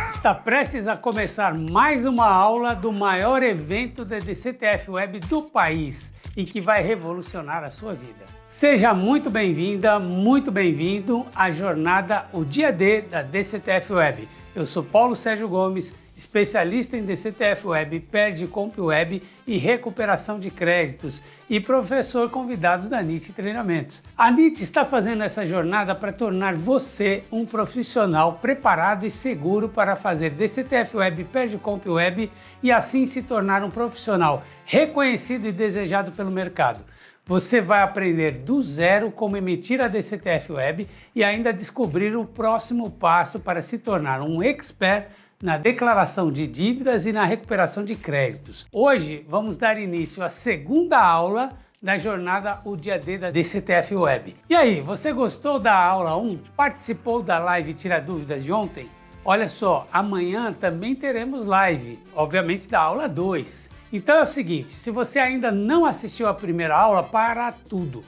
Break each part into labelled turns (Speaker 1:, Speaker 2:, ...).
Speaker 1: Está prestes a começar mais uma aula do maior evento da DCTF Web do país e que vai revolucionar a sua vida. Seja muito bem-vinda, muito bem-vindo à jornada O Dia D da DCTF Web. Eu sou Paulo Sérgio Gomes, especialista em DCTF Web, Perde Comp Web e recuperação de créditos e professor convidado da NIT Treinamentos. A NIT está fazendo essa jornada para tornar você um profissional preparado e seguro para fazer DCTF Web, Perde Comp Web e assim se tornar um profissional reconhecido e desejado pelo mercado. Você vai aprender do zero como emitir a DCTF Web e ainda descobrir o próximo passo para se tornar um expert na declaração de dívidas e na recuperação de créditos. Hoje vamos dar início à segunda aula da jornada O Dia D da DCTF Web. E aí, você gostou da aula 1? Participou da live Tira Dúvidas de ontem? Olha só, amanhã também teremos live, obviamente da aula 2. Então é o seguinte, se você ainda não assistiu a primeira aula, para tudo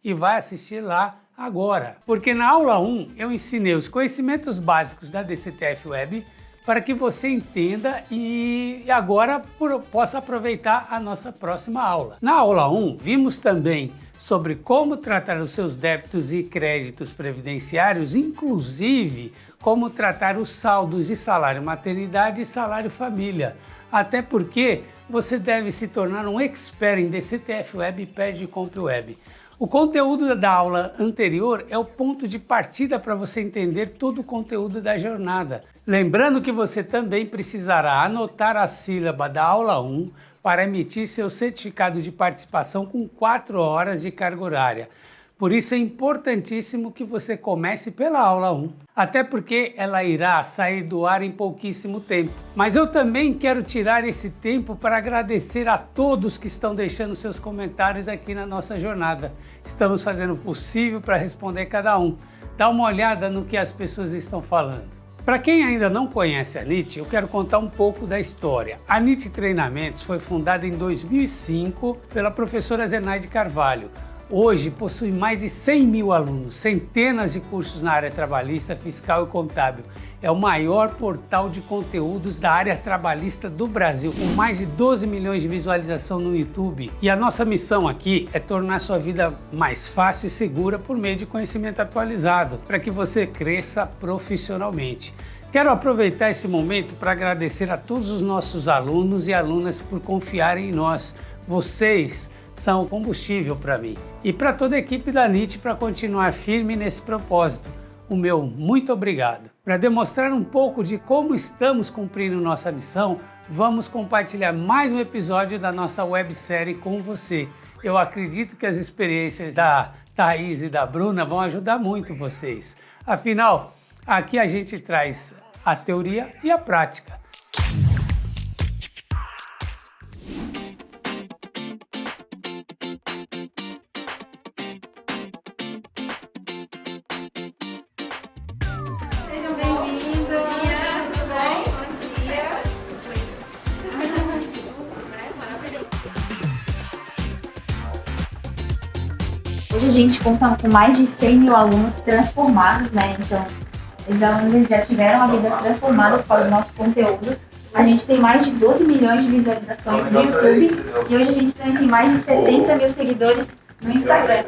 Speaker 1: e vai assistir lá agora. Porque na aula 1 eu ensinei os conhecimentos básicos da DCTF Web para que você entenda e agora possa aproveitar a nossa próxima aula. Na aula 1 vimos também sobre como tratar os seus débitos e créditos previdenciários, inclusive como tratar os saldos de salário maternidade e salário família. Até porque você deve se tornar um expert em DCTF Web e Perde Comp Web. O conteúdo da aula anterior é o ponto de partida para você entender todo o conteúdo da jornada. Lembrando que você também precisará anotar a sílaba da aula 1 para emitir seu certificado de participação com 4 horas de carga horária. Por isso é importantíssimo que você comece pela aula 1, até porque ela irá sair do ar em pouquíssimo tempo. Mas eu também quero tirar esse tempo para agradecer a todos que estão deixando seus comentários aqui na nossa jornada. Estamos fazendo o possível para responder cada um. Dá uma olhada no que as pessoas estão falando. Para quem ainda não conhece a NIT, eu quero contar um pouco da história. A NIT Treinamentos foi fundada em 2005 pela professora Zenaide Carvalho. Hoje possui mais de 100 mil alunos, centenas de cursos na área trabalhista, fiscal e contábil. É o maior portal de conteúdos da área trabalhista do Brasil, com mais de 12 milhões de visualização no YouTube. E a nossa missão aqui é tornar sua vida mais fácil e segura por meio de conhecimento atualizado, para que você cresça profissionalmente. Quero aproveitar esse momento para agradecer a todos os nossos alunos e alunas por confiarem em nós. Vocês são o combustível para mim e para toda a equipe da NIT para continuar firme nesse propósito. O meu muito obrigado. Para demonstrar um pouco de como estamos cumprindo nossa missão, vamos compartilhar mais um episódio da nossa websérie com você. Eu acredito que as experiências da Thaís e da Bruna vão ajudar muito vocês. Afinal, aqui a gente traz a teoria e a prática.
Speaker 2: Hoje a gente conta com mais de 100 mil alunos transformados, né? Então, esses alunos já tiveram a vida transformada por causa dos nossos conteúdos. A gente tem mais de 12 milhões de visualizações no YouTube e hoje a gente também tem mais de 70 mil seguidores no Instagram.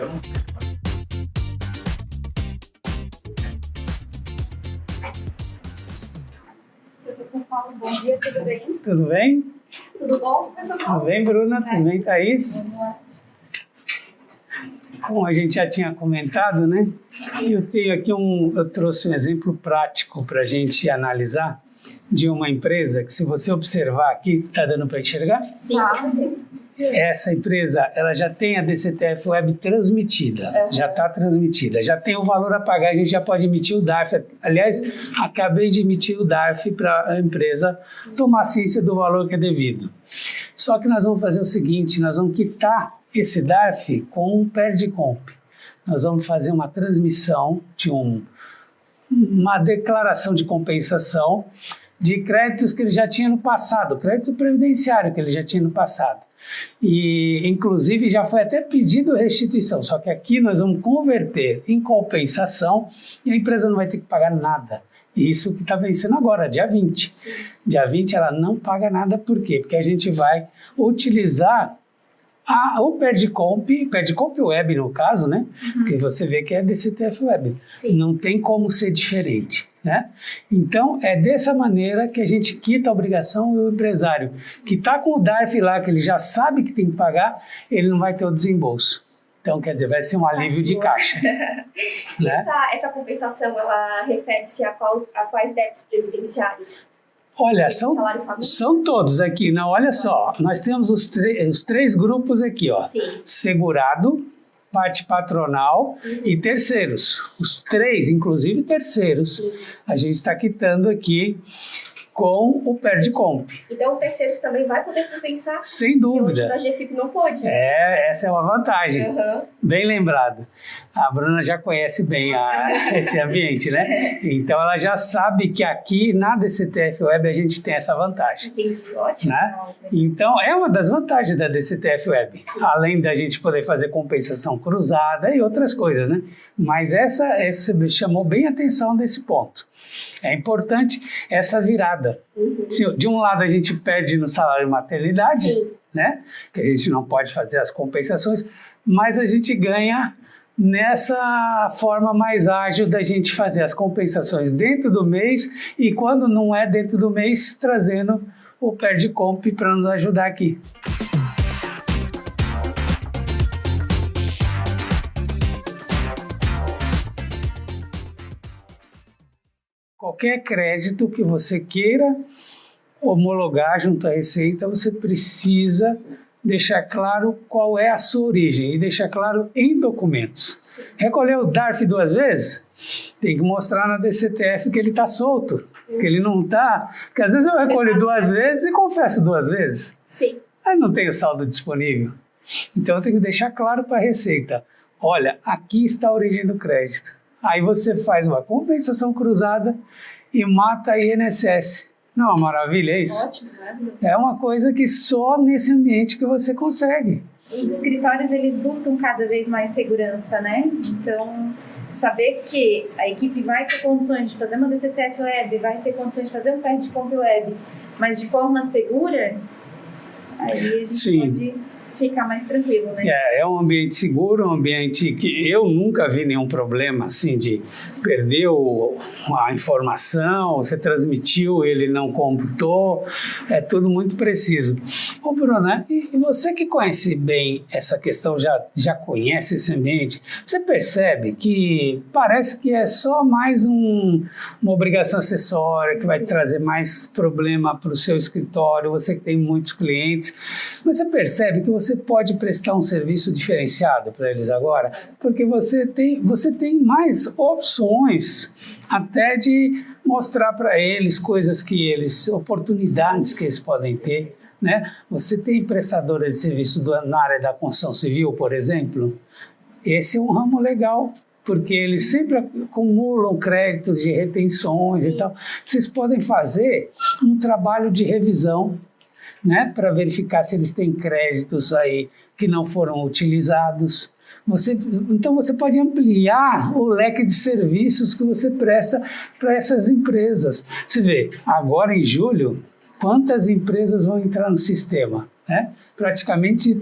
Speaker 2: Professor Paulo, bom dia, tudo bem?
Speaker 1: Tudo bem?
Speaker 2: Tudo bom, professor Paulo?
Speaker 1: Tudo bem, Bruna? Tudo bem, Thaís?
Speaker 2: Boa noite.
Speaker 1: Como a gente já tinha comentado, né? Eu trouxe um exemplo prático para a gente analisar de uma empresa que, se você observar aqui, está dando para enxergar?
Speaker 2: Sim, com certeza.
Speaker 1: Essa empresa, ela já tem a DCTF Web transmitida, já está transmitida, já tem o valor a pagar, a gente já pode emitir o DARF. Aliás, acabei de emitir o DARF para a empresa tomar ciência do valor que é devido. Só que nós vamos fazer o seguinte, nós vamos quitar esse DARF com um Perde Comp. Nós vamos fazer uma transmissão de uma declaração de compensação de créditos que ele já tinha no passado, crédito previdenciário que ele já tinha no passado. E, inclusive, já foi até pedido restituição, só que aqui nós vamos converter em compensação e a empresa não vai ter que pagar nada. Isso que está vencendo agora, dia 20.
Speaker 2: Sim.
Speaker 1: Dia 20 ela não paga nada, por quê? Porque a gente vai utilizar o Perdicomp Web no caso, né? Porque você vê que é DCTF Web.
Speaker 2: Sim.
Speaker 1: Não tem como ser diferente, né? Então, é dessa maneira que a gente quita a obrigação e o empresário que está com o DARF lá, que ele já sabe que tem que pagar, ele não vai ter o desembolso. Então, quer dizer, vai ser um alívio de caixa. Né?
Speaker 2: Essa compensação, ela refere-se a quais débitos previdenciários?
Speaker 1: Olha, são todos aqui. Não, olha só, nós temos os 3 grupos aqui, ó.
Speaker 2: Sim.
Speaker 1: Segurado, parte patronal e terceiros. Os 3, inclusive terceiros,
Speaker 2: Sim.
Speaker 1: a gente está quitando aqui com o Perdicomp.
Speaker 2: Então, o terceiros também vai poder compensar?
Speaker 1: Sem dúvida.
Speaker 2: E hoje na GFIP não pode.
Speaker 1: Essa é uma vantagem. Bem lembrado. A Bruna já conhece bem esse ambiente, né? Então, ela já sabe que aqui na DCTF Web a gente tem essa vantagem.
Speaker 2: Entendi, ótimo.
Speaker 1: Né? Então, é uma das vantagens da DCTF Web. Sim. Além da gente poder fazer compensação cruzada e outras coisas, né? Mas essa chamou bem a atenção desse ponto. É importante essa virada. Se de um lado a gente perde no salário de maternidade,
Speaker 2: Sim.
Speaker 1: né? Que a gente não pode fazer as compensações, mas a gente ganha nessa forma mais ágil da gente fazer as compensações dentro do mês e quando não é dentro do mês, trazendo o Perdicomp para nos ajudar aqui. Qualquer crédito que você queira homologar junto à Receita, você precisa deixar claro qual é a sua origem e deixar claro em documentos.
Speaker 2: Sim.
Speaker 1: Recolher o DARF 2 vezes? Tem que mostrar na DCTF que ele está solto, que ele não está... Porque às vezes eu recolho 2 vezes e confesso 2 vezes.
Speaker 2: Sim.
Speaker 1: Aí não tenho saldo disponível. Então eu tenho que deixar claro para a Receita, olha, aqui está a origem do crédito. Aí você faz uma compensação cruzada e mata a INSS. Não é uma maravilha, é isso?
Speaker 2: Ótimo, maravilhoso.
Speaker 1: É uma coisa que só nesse ambiente que você consegue.
Speaker 3: Os escritórios, eles buscam cada vez mais segurança, né? Então, saber que a equipe vai ter condições de fazer uma DCTF Web, vai ter condições de fazer um Perdicomp Web, mas de forma segura, aí a gente
Speaker 1: Sim.
Speaker 3: pode ficar mais tranquilo, né?
Speaker 1: É um ambiente seguro, um ambiente que eu nunca vi nenhum problema, assim, de perder a informação, você transmitiu, ele não computou, é tudo muito preciso. Ô, Bruna, e você que conhece bem essa questão, já conhece esse ambiente, você percebe que parece que é só mais uma obrigação acessória que vai trazer mais problema para o seu escritório, você que tem muitos clientes, mas você percebe que você pode prestar um serviço diferenciado para eles agora, porque você tem mais opções até de mostrar para eles oportunidades que eles podem ter, né? Você tem prestadora de serviço na área da construção civil, por exemplo, esse é um ramo legal, porque eles sempre acumulam créditos de retenções. Sim. E tal. Vocês podem fazer um trabalho de revisão, né, para verificar se eles têm créditos aí que não foram utilizados. Então você pode ampliar o leque de serviços que você presta para essas empresas. Você vê, agora em julho, quantas empresas vão entrar no sistema? Né? Praticamente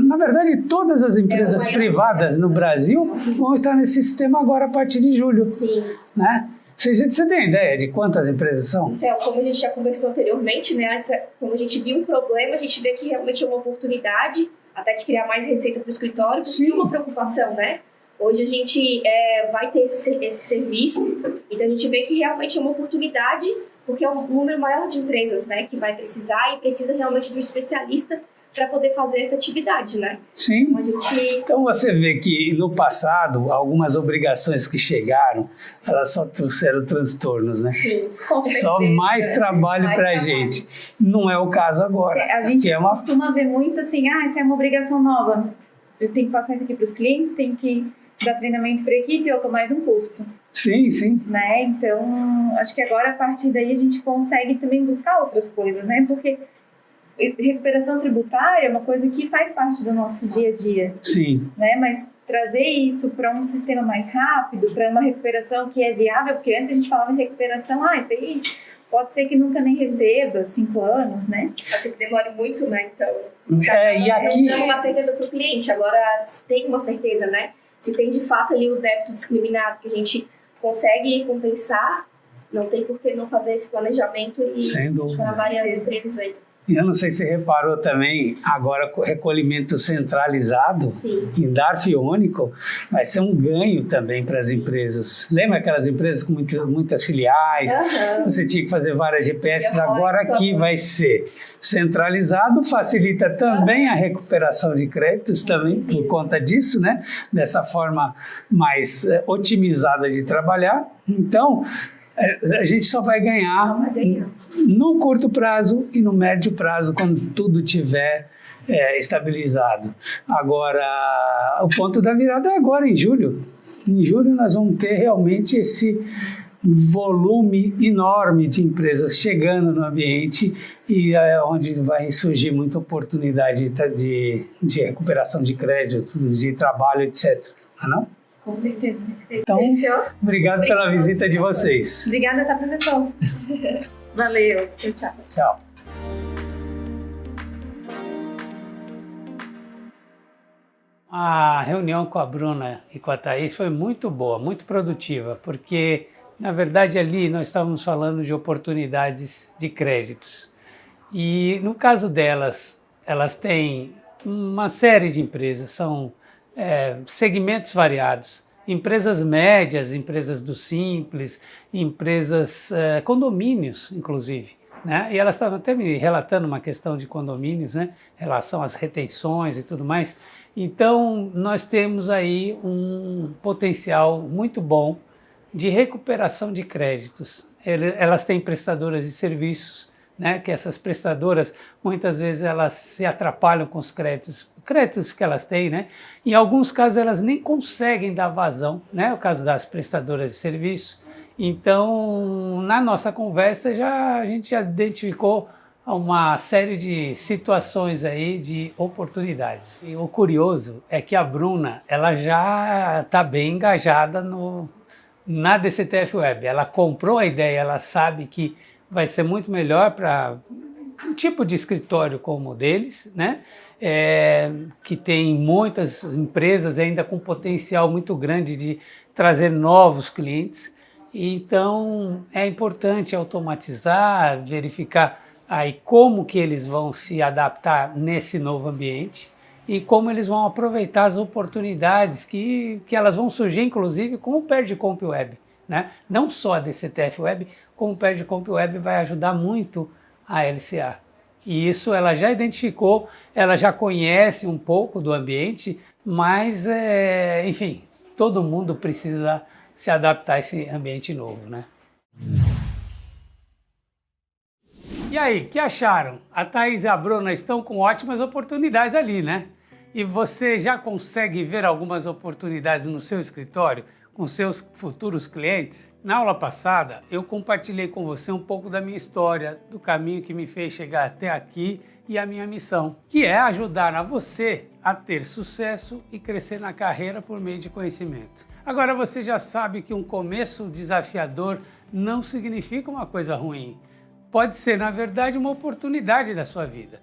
Speaker 1: na verdade todas as empresas privadas no Brasil vão estar nesse sistema agora a partir de julho.
Speaker 2: Sim.
Speaker 1: Né? Você tem ideia de quantas empresas são?
Speaker 2: Então, como a gente já conversou anteriormente, né? Antes, como a gente viu um problema, a gente vê que realmente é uma oportunidade até de criar mais receita para o escritório, porque é uma preocupação, né? Hoje a gente vai ter esse serviço, então a gente vê que realmente é uma oportunidade, porque é um número maior de empresas, né, que vai precisar e precisa realmente de um especialista para poder fazer essa atividade, né?
Speaker 1: Sim. Então você vê que no passado, algumas obrigações que chegaram, elas só trouxeram transtornos, né?
Speaker 2: Sim, com certeza.
Speaker 1: Só mais trabalho para a gente. Não é o caso agora.
Speaker 3: A gente costuma ver muito assim, isso é uma obrigação nova. Eu tenho que passar isso aqui para os clientes, tenho que dar treinamento para a equipe, ou com mais um custo.
Speaker 1: Sim, sim.
Speaker 3: Né? Então, acho que agora, a partir daí, a gente consegue também buscar outras coisas, né? Porque recuperação tributária é uma coisa que faz parte do nosso dia a dia.
Speaker 1: Sim.
Speaker 3: Né? Mas trazer isso para um sistema mais rápido, para uma recuperação que é viável, porque antes a gente falava em recuperação, isso aí pode ser que nunca nem receba, 5 anos, né?
Speaker 4: Pode ser que demore muito, né? Então,
Speaker 1: E aqui...
Speaker 4: não é uma certeza para o cliente. Agora, se tem uma certeza, né? Se tem de fato ali o débito discriminado que a gente consegue compensar, não tem por que não fazer esse planejamento e para várias empresas aí.
Speaker 1: Eu não sei se você reparou também, agora com o recolhimento centralizado,
Speaker 4: Sim.
Speaker 1: em DARF único, vai ser um ganho também para as empresas. Lembra aquelas empresas com muitas filiais? Você tinha que fazer várias GPS, agora aqui vai ser centralizado, facilita também a recuperação de créditos também por conta disso, né? Dessa forma mais otimizada de trabalhar. Então, a gente só vai ganhar no curto prazo e no médio prazo, quando tudo tiver estabilizado. Agora, o ponto da virada é agora, em julho. Em julho nós vamos ter realmente esse volume enorme de empresas chegando no ambiente e onde vai surgir muita oportunidade de recuperação de crédito, de trabalho, etc. Não?
Speaker 3: Com certeza.
Speaker 1: Então, obrigado pela visita de vocês.
Speaker 3: Obrigada, tá, professor? Valeu. Tchau.
Speaker 1: Tchau. A reunião com a Bruna e com a Thaís foi muito boa, muito produtiva, porque, na verdade, ali nós estávamos falando de oportunidades de créditos. E, no caso delas, elas têm uma série de empresas, são segmentos variados, empresas médias, empresas do Simples, empresas, condomínios, inclusive, né? E elas estavam até me relatando uma questão de condomínios, né? Em relação às retenções e tudo mais. Então, nós temos aí um potencial muito bom de recuperação de créditos. Elas têm prestadoras de serviços, né? Que essas prestadoras, muitas vezes, elas se atrapalham com os créditos que elas têm, né? Em alguns casos, elas nem conseguem dar vazão, né? O caso das prestadoras de serviço. Então, na nossa conversa, a gente já identificou uma série de situações aí de oportunidades. E o curioso é que a Bruna, ela já está bem engajada na DCTF Web. Ela comprou a ideia, ela sabe que vai ser muito melhor para um tipo de escritório como o deles, né? Que tem muitas empresas ainda com potencial muito grande de trazer novos clientes. Então, é importante automatizar, verificar aí como que eles vão se adaptar nesse novo ambiente e como eles vão aproveitar as oportunidades que elas vão surgir, inclusive, com o Perdicomp Web, né? Não só a DCTF Web, como o Perdicomp Web vai ajudar muito a LCA. E isso ela já identificou, ela já conhece um pouco do ambiente, mas, enfim, todo mundo precisa se adaptar a esse ambiente novo, né? E aí, o que acharam? A Thaís e a Bruna estão com ótimas oportunidades ali, né? E você já consegue ver algumas oportunidades no seu escritório, com seus futuros clientes? Na aula passada, eu compartilhei com você um pouco da minha história, do caminho que me fez chegar até aqui e a minha missão, que é ajudar a você a ter sucesso e crescer na carreira por meio de conhecimento. Agora você já sabe que um começo desafiador não significa uma coisa ruim. Pode ser, na verdade, uma oportunidade da sua vida.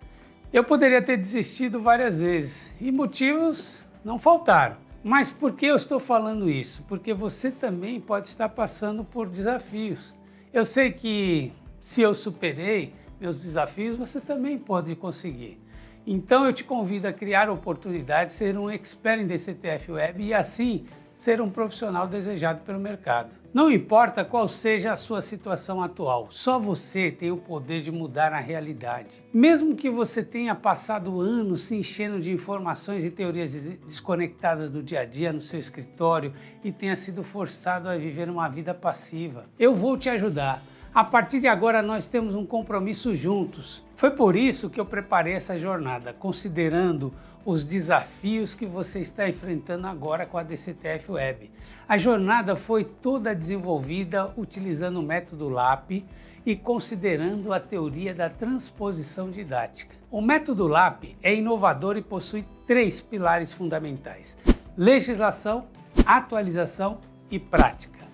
Speaker 1: Eu poderia ter desistido várias vezes e motivos não faltaram. Mas por que eu estou falando isso? Porque você também pode estar passando por desafios. Eu sei que se eu superei meus desafios, você também pode conseguir. Então eu te convido a criar oportunidades, ser um expert em DCTF Web e assim ser um profissional desejado pelo mercado. Não importa qual seja a sua situação atual, só você tem o poder de mudar a realidade. Mesmo que você tenha passado anos se enchendo de informações e teorias desconectadas do dia a dia no seu escritório e tenha sido forçado a viver uma vida passiva, eu vou te ajudar. A partir de agora nós temos um compromisso juntos. Foi por isso que eu preparei essa jornada, considerando os desafios que você está enfrentando agora com a DCTF Web. A jornada foi toda desenvolvida utilizando o método LAP e considerando a teoria da transposição didática, O método LAP é inovador e possui 3 pilares fundamentais: legislação, atualização e prática.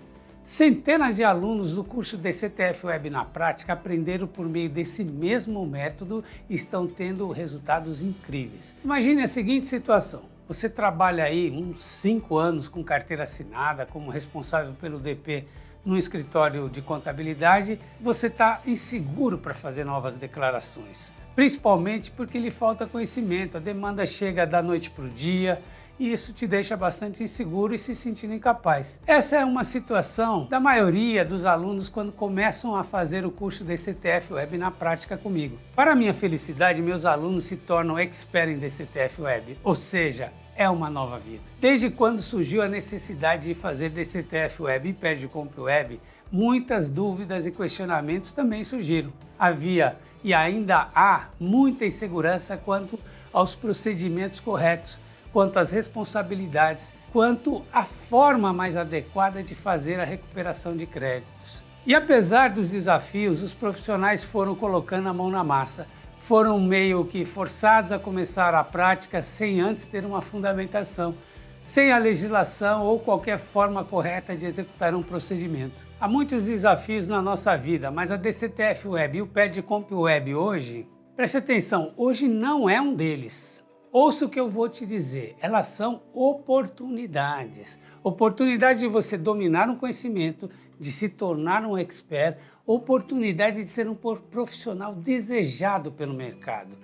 Speaker 1: Centenas de alunos do curso DCTF Web na prática aprenderam por meio desse mesmo método e estão tendo resultados incríveis. Imagine a seguinte situação: você trabalha aí uns 5 anos com carteira assinada como responsável pelo DP num escritório de contabilidade, você está inseguro para fazer novas declarações, principalmente porque lhe falta conhecimento, a demanda chega da noite para o dia e isso te deixa bastante inseguro e se sentindo incapaz. Essa é uma situação da maioria dos alunos quando começam a fazer o curso DCTF Web na prática comigo. Para minha felicidade, meus alunos se tornam expert em DCTF Web, ou seja, é uma nova vida. Desde quando surgiu a necessidade de fazer DCTF Web e PERDComp Web, muitas dúvidas e questionamentos também surgiram. Havia e ainda há muita insegurança quanto aos procedimentos corretos, quanto às responsabilidades, quanto à forma mais adequada de fazer a recuperação de créditos. E apesar dos desafios, os profissionais foram colocando a mão na massa, foram meio que forçados a começar a prática sem antes ter uma fundamentação, sem a legislação ou qualquer forma correta de executar um procedimento. Há muitos desafios na nossa vida, mas a DCTF Web e o PERDComp Web hoje, preste atenção, hoje não é um deles. Ouça o que eu vou te dizer, elas são oportunidades. Oportunidade de você dominar um conhecimento, de se tornar um expert, oportunidade de ser um profissional desejado pelo mercado.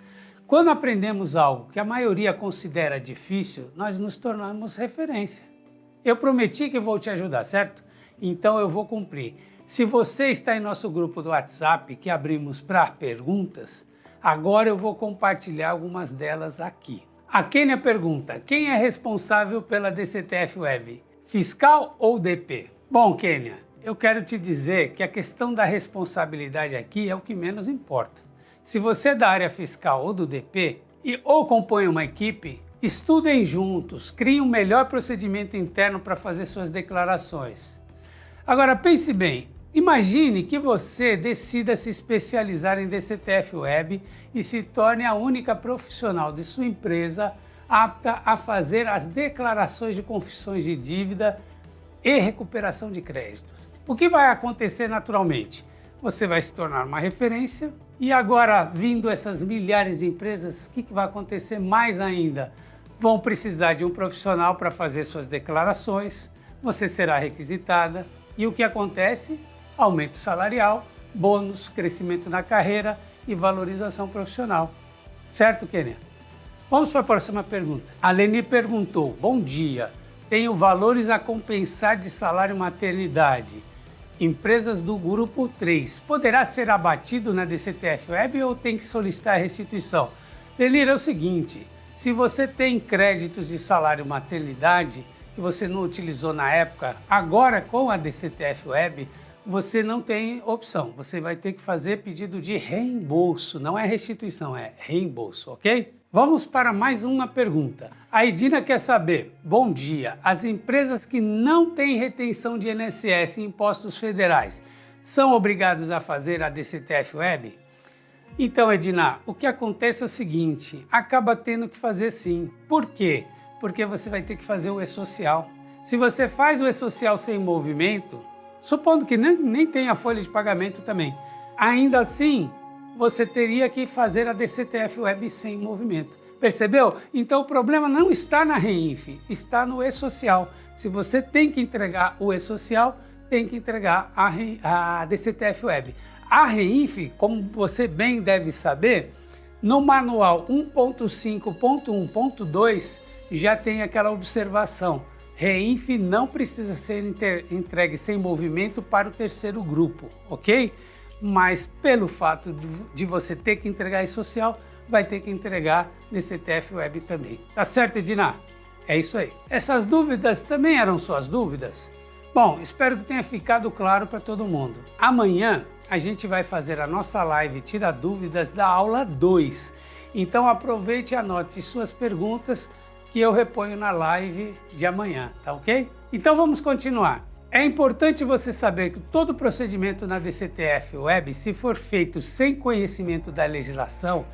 Speaker 1: Quando aprendemos algo que a maioria considera difícil, nós nos tornamos referência. Eu prometi que vou te ajudar, certo? Então eu vou cumprir. Se você está em nosso grupo do WhatsApp que abrimos para perguntas, agora eu vou compartilhar algumas delas aqui. A Kênia pergunta: quem é responsável pela DCTF Web? Fiscal ou DP? Bom, Kênia, eu quero te dizer que a questão da responsabilidade aqui é o que menos importa. Se você é da área fiscal ou do DP ou compõe uma equipe, estudem juntos, criem um melhor procedimento interno para fazer suas declarações. Agora pense bem, imagine que você decida se especializar em DCTF Web e se torne a única profissional de sua empresa apta a fazer as declarações de confissões de dívida e recuperação de créditos. O que vai acontecer naturalmente? Você vai se tornar uma referência e agora, vindo essas milhares de empresas, o que vai acontecer mais ainda? Vão precisar de um profissional para fazer suas declarações, você será requisitada e o que acontece? Aumento salarial, bônus, crescimento na carreira e valorização profissional. Certo, Kênia? Vamos para a próxima pergunta. A Leni perguntou: bom dia, tenho valores a compensar de salário maternidade. Empresas do grupo 3, poderá ser abatido na DCTF Web ou tem que solicitar restituição? Leni, é o seguinte, se você tem créditos de salário maternidade que você não utilizou na época, agora com a DCTF Web, você não tem opção. Você vai ter que fazer pedido de reembolso. Não é restituição, é reembolso, ok? Vamos para mais uma pergunta. A Edina quer saber: bom dia, as empresas que não têm retenção de INSS e impostos federais são obrigadas a fazer a DCTF Web? Então, Edina, o que acontece é o seguinte, acaba tendo que fazer sim. Por quê? Porque você vai ter que fazer o E-Social. Se você faz o E-Social sem movimento, supondo que nem tenha folha de pagamento também, ainda assim, você teria que fazer a DCTF Web sem movimento. Percebeu? Então o problema não está na REINF, está no E-Social. Se você tem que entregar o E-Social, tem que entregar a DCTF Web. A REINF, como você bem deve saber, no manual 1.5.1.2 já tem aquela observação: REINF não precisa ser entregue sem movimento para o terceiro grupo, ok? Mas pelo fato de você ter que entregar E-Social, vai ter que entregar DCTF Web também. Tá certo, Edina? É isso aí. Essas dúvidas também eram suas dúvidas? Bom, espero que tenha ficado claro para todo mundo. Amanhã a gente vai fazer a nossa live Tira Dúvidas da aula 2. Então aproveite e anote suas perguntas que eu reponho na live de amanhã, tá ok? Então vamos continuar. É importante você saber que todo procedimento na DCTF Web, se for feito sem conhecimento da legislação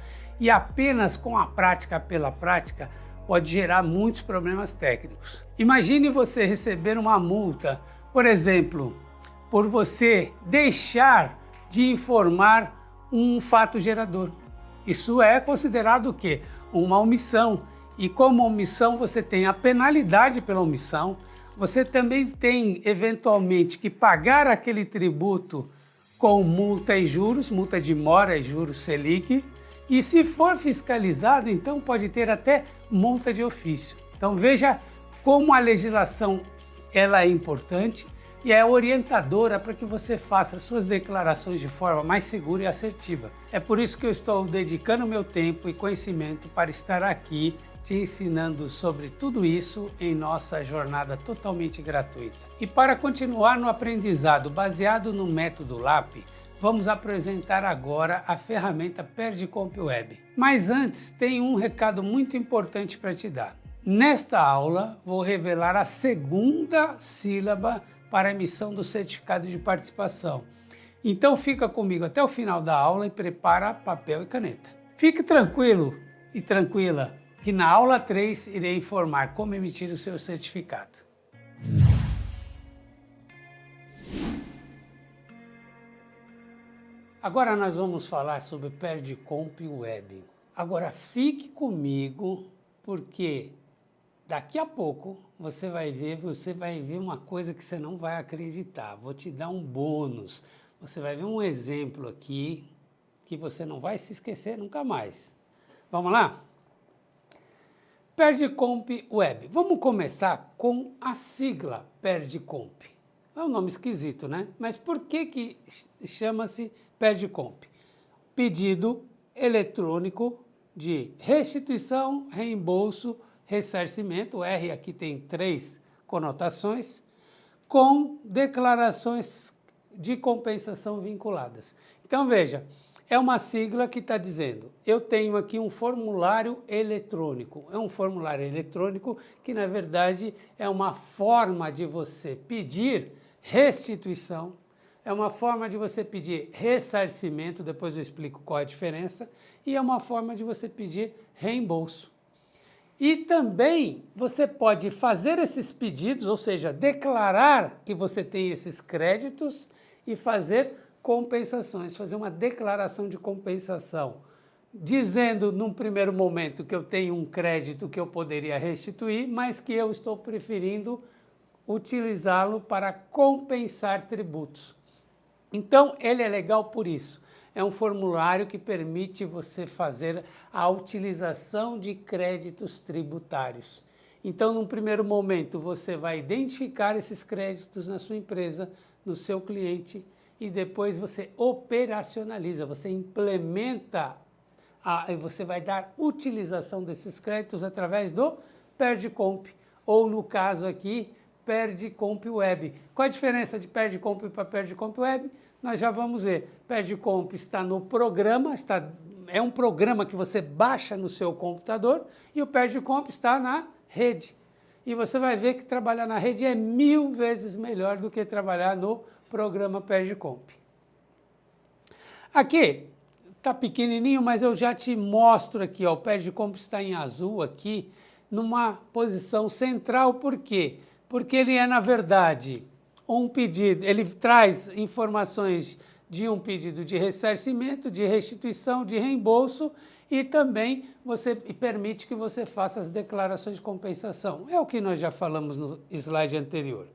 Speaker 1: e apenas com a prática pela prática pode gerar muitos problemas técnicos. Imagine você receber uma multa, por exemplo, por você deixar de informar um fato gerador. Isso é considerado o quê? Uma omissão. E como omissão você tem a penalidade pela omissão, você também tem eventualmente que pagar aquele tributo com multa e juros, multa de mora e juros Selic, e se for fiscalizado, então pode ter até multa de ofício. Então veja como a legislação ela é importante e é orientadora para que você faça suas declarações de forma mais segura e assertiva. É por isso que eu estou dedicando meu tempo e conhecimento para estar aqui te ensinando sobre tudo isso em nossa jornada totalmente gratuita. E para continuar no aprendizado baseado no método LAP, vamos apresentar agora a ferramenta Perdicomp Web. Mas antes, tem um recado muito importante para te dar. Nesta aula, vou revelar a segunda sílaba para a emissão do certificado de participação. Então fica comigo até o final da aula e prepara papel e caneta. Fique tranquilo e tranquila, que na aula 3 irei informar como emitir o seu certificado. Agora nós vamos falar sobre Perdicomp Web. Agora fique comigo, porque daqui a pouco você vai ver uma coisa que você não vai acreditar. Vou te dar um bônus. Você vai ver um exemplo aqui que você não vai se esquecer nunca mais. Vamos lá? Perdicomp Web. Vamos começar com a sigla Perdicomp. É um nome esquisito, né? Mas por que chama-se Perdicomp? Pedido eletrônico de restituição, reembolso, ressarcimento, o R aqui tem 3 conotações, com declarações de compensação vinculadas. Então veja, é uma sigla que está dizendo, eu tenho aqui um formulário eletrônico. É um formulário eletrônico que, na verdade, é uma forma de você pedir restituição, é uma forma de você pedir ressarcimento, depois eu explico qual é a diferença, e é uma forma de você pedir reembolso. E também você pode fazer esses pedidos, ou seja, declarar que você tem esses créditos e fazer compensações, fazer uma declaração de compensação, dizendo num primeiro momento que eu tenho um crédito que eu poderia restituir, mas que eu estou preferindo utilizá-lo para compensar tributos. Então, ele é legal por isso. É um formulário que permite você fazer a utilização de créditos tributários. Então, num primeiro momento, você vai identificar esses créditos na sua empresa, no seu cliente, e depois você operacionaliza, você implementa, você vai dar utilização desses créditos através do Perdicomp, ou no caso aqui, Perdicomp Web. Qual a diferença de Perdicomp para Perdicomp Web? Nós já vamos ver. Perdicomp está no programa, é um programa que você baixa no seu computador, e o Perdicomp está na rede. E você vai ver que trabalhar na rede é 1000 vezes melhor do que trabalhar no programa Perdicomp. Aqui está pequenininho, mas eu já te mostro aqui, ó, o Perdicomp está em azul aqui, numa posição central. Por quê? Porque ele é, na verdade, um pedido, ele traz informações de um pedido de ressarcimento, de restituição, de reembolso, e também permite que você faça as declarações de compensação. É o que nós já falamos no slide anterior.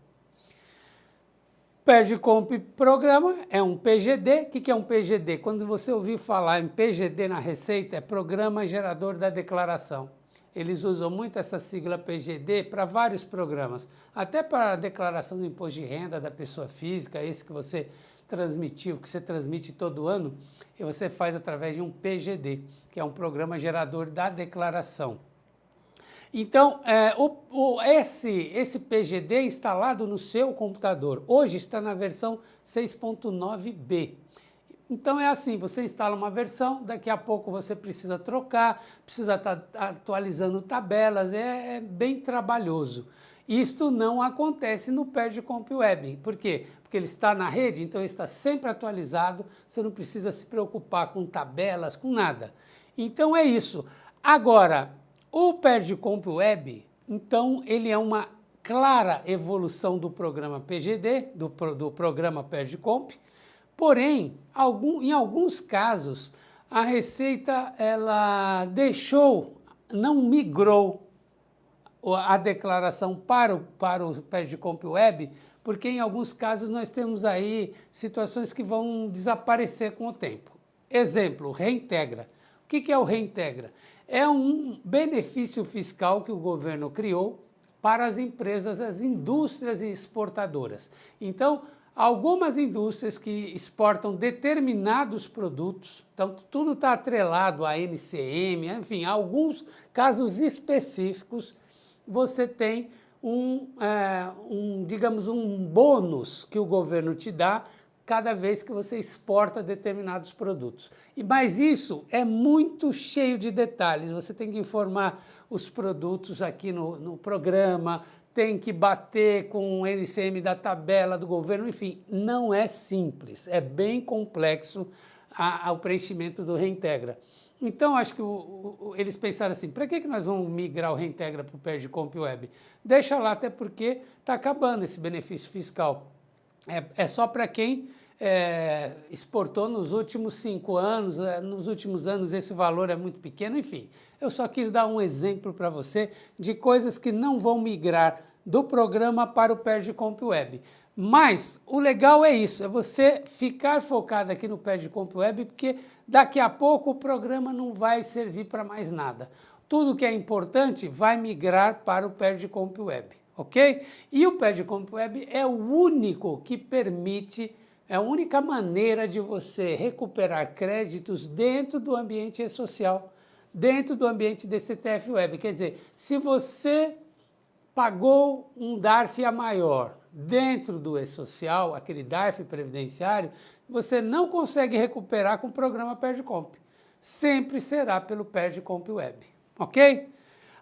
Speaker 1: Perdicomp Programa é um PGD. O que é um PGD? Quando você ouvir falar em PGD na Receita, é Programa Gerador da Declaração. Eles usam muito essa sigla PGD para vários programas, até para a declaração do imposto de renda da pessoa física, esse que você transmitiu, que você transmite todo ano, e você faz através de um PGD, que é um programa gerador da declaração. Então, esse PGD instalado no seu computador, hoje está na versão 6.9b. Então é assim, você instala uma versão, daqui a pouco você precisa trocar, precisa estar atualizando tabelas, é bem trabalhoso. Isto não acontece no Perdicomp Web. Por quê? Porque ele está na rede, então ele está sempre atualizado, você não precisa se preocupar com tabelas, com nada. Então é isso. Agora, o Perdicomp Web, então ele é uma clara evolução do programa PGD, do programa Perdicomp, porém, em alguns casos, a Receita ela não migrou a declaração para o Perdicomp Web, porque em alguns casos nós temos aí situações que vão desaparecer com o tempo. Exemplo, Reintegra. O que é o Reintegra? É um benefício fiscal que o governo criou para as empresas, as indústrias e exportadoras. Então, algumas indústrias que exportam determinados produtos, então tudo está atrelado a NCM, enfim, alguns casos específicos, você tem digamos, um bônus que o governo te dá cada vez que você exporta determinados produtos. Mas isso é muito cheio de detalhes, você tem que informar os produtos aqui no programa, tem que bater com o NCM da tabela do governo, enfim, não é simples, é bem complexo o preenchimento do Reintegra. Então, acho que eles pensaram assim, para que nós vamos migrar o Reintegra para o Perdicomp Web? Deixa lá, até porque está acabando esse benefício fiscal. É só para quem exportou nos últimos 5 anos, nos últimos anos esse valor é muito pequeno, enfim. Eu só quis dar um exemplo para você de coisas que não vão migrar do programa para o Perdicomp Web. Mas o legal é isso, é você ficar focado aqui no Perdicomp Web, porque daqui a pouco o programa não vai servir para mais nada. Tudo que é importante vai migrar para o Perdicomp Web, ok? E o Perdicomp Web é o único que permite, é a única maneira de você recuperar créditos dentro do ambiente e-social, dentro do ambiente DCTF Web. Quer dizer, se você pagou um DARF a maior dentro do e-social, aquele DARF previdenciário, você não consegue recuperar com o programa Perdicomp. Sempre será pelo Perdicomp Web, ok?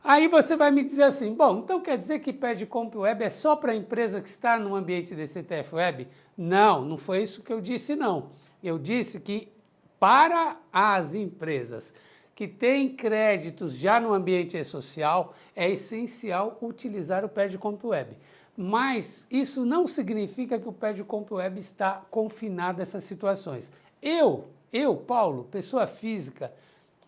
Speaker 1: Aí você vai me dizer assim, bom, então quer dizer que Perdicomp Web é só para a empresa que está no ambiente DCTF Web? Não, não foi isso que eu disse, não. Eu disse que para as empresas que têm créditos já no ambiente e-social, é essencial utilizar o Perdicomp Web. Mas isso não significa que o Perdicomp Web está confinado a essas situações. Eu, Paulo, pessoa física,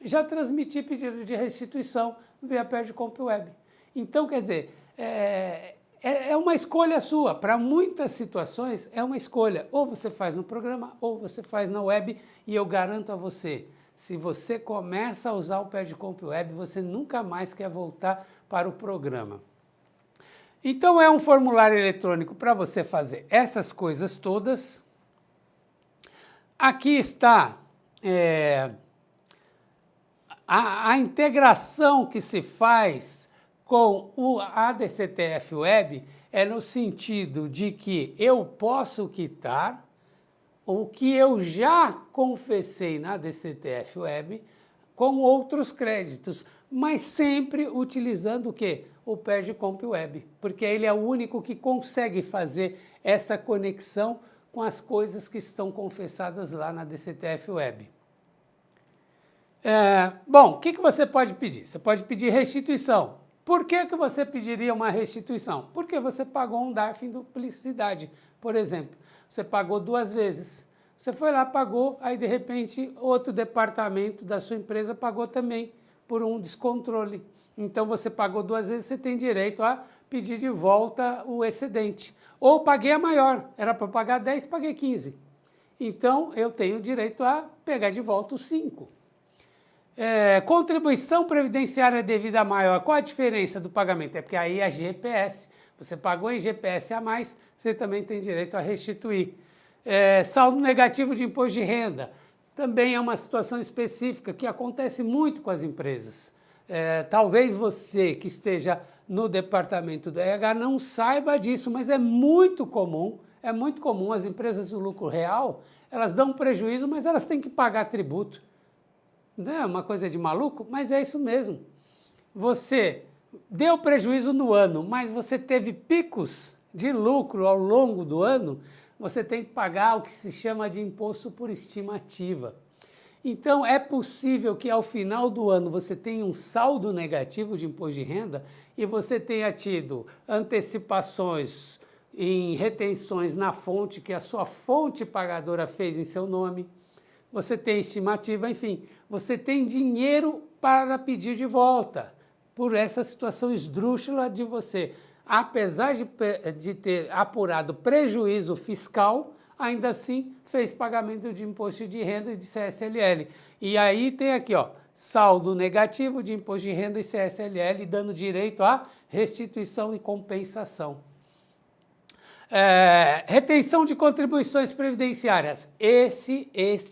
Speaker 1: já transmiti pedido de restituição via Perdicomp Web. Então, quer dizer, é uma escolha sua. Para muitas situações é uma escolha. Ou você faz no programa, ou você faz na web, e eu garanto a você, se você começa a usar o Perdicomp Web, você nunca mais quer voltar para o programa. Então é um formulário eletrônico para você fazer essas coisas todas. Aqui está a integração que se faz com a DCTF Web é no sentido de que eu posso quitar o que eu já confessei na DCTF Web com outros créditos, mas sempre utilizando o quê? O Perdicomp Web, porque ele é o único que consegue fazer essa conexão com as coisas que estão confessadas lá na DCTF Web. Bom, o que você pode pedir? Você pode pedir restituição. Por que você pediria uma restituição? Porque você pagou um DARF em duplicidade, por exemplo. Você pagou 2 vezes. Você foi lá, pagou, aí de repente outro departamento da sua empresa pagou também por um descontrole. Então você pagou 2 vezes, você tem direito a pedir de volta o excedente. Ou paguei a maior, era para pagar 10, paguei 15. Então eu tenho direito a pegar de volta os 5. Contribuição previdenciária devida maior, qual a diferença do pagamento? É porque aí é GPS, você pagou em GPS a mais, você também tem direito a restituir. Saldo negativo de imposto de renda, também é uma situação específica que acontece muito com as empresas. Talvez você que esteja no departamento do RH não saiba disso, mas é muito comum as empresas do lucro real, elas dão prejuízo, mas elas têm que pagar tributo. Não é uma coisa de maluco? Mas é isso mesmo. Você deu prejuízo no ano, mas você teve picos de lucro ao longo do ano, você tem que pagar o que se chama de imposto por estimativa. Então, é possível que ao final do ano você tenha um saldo negativo de imposto de renda e você tenha tido antecipações em retenções na fonte que a sua fonte pagadora fez em seu nome. Você tem estimativa, enfim, você tem dinheiro para pedir de volta por essa situação esdrúxula de você, apesar de ter apurado prejuízo fiscal, ainda assim fez pagamento de imposto de renda e de CSLL. E aí tem aqui, ó, saldo negativo de imposto de renda e CSLL, dando direito à restituição e compensação. Retenção de contribuições previdenciárias. Este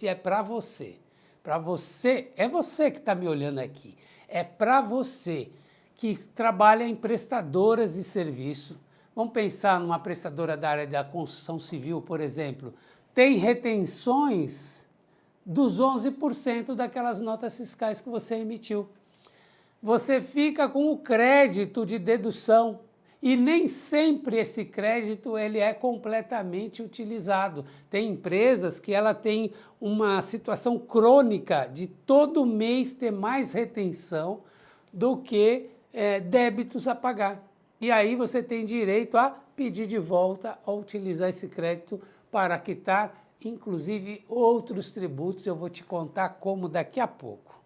Speaker 1: é para você. Para você, é você que está me olhando aqui. É para você que trabalha em prestadoras de serviço. Vamos pensar numa prestadora da área da construção civil, por exemplo. Tem retenções dos 11% daquelas notas fiscais que você emitiu. Você fica com o crédito de dedução e nem sempre esse crédito ele é completamente utilizado. Tem empresas que ela tem uma situação crônica de todo mês ter mais retenção do que débitos a pagar. E aí você tem direito a pedir de volta a utilizar esse crédito para quitar, inclusive, outros tributos. Eu vou te contar como daqui a pouco.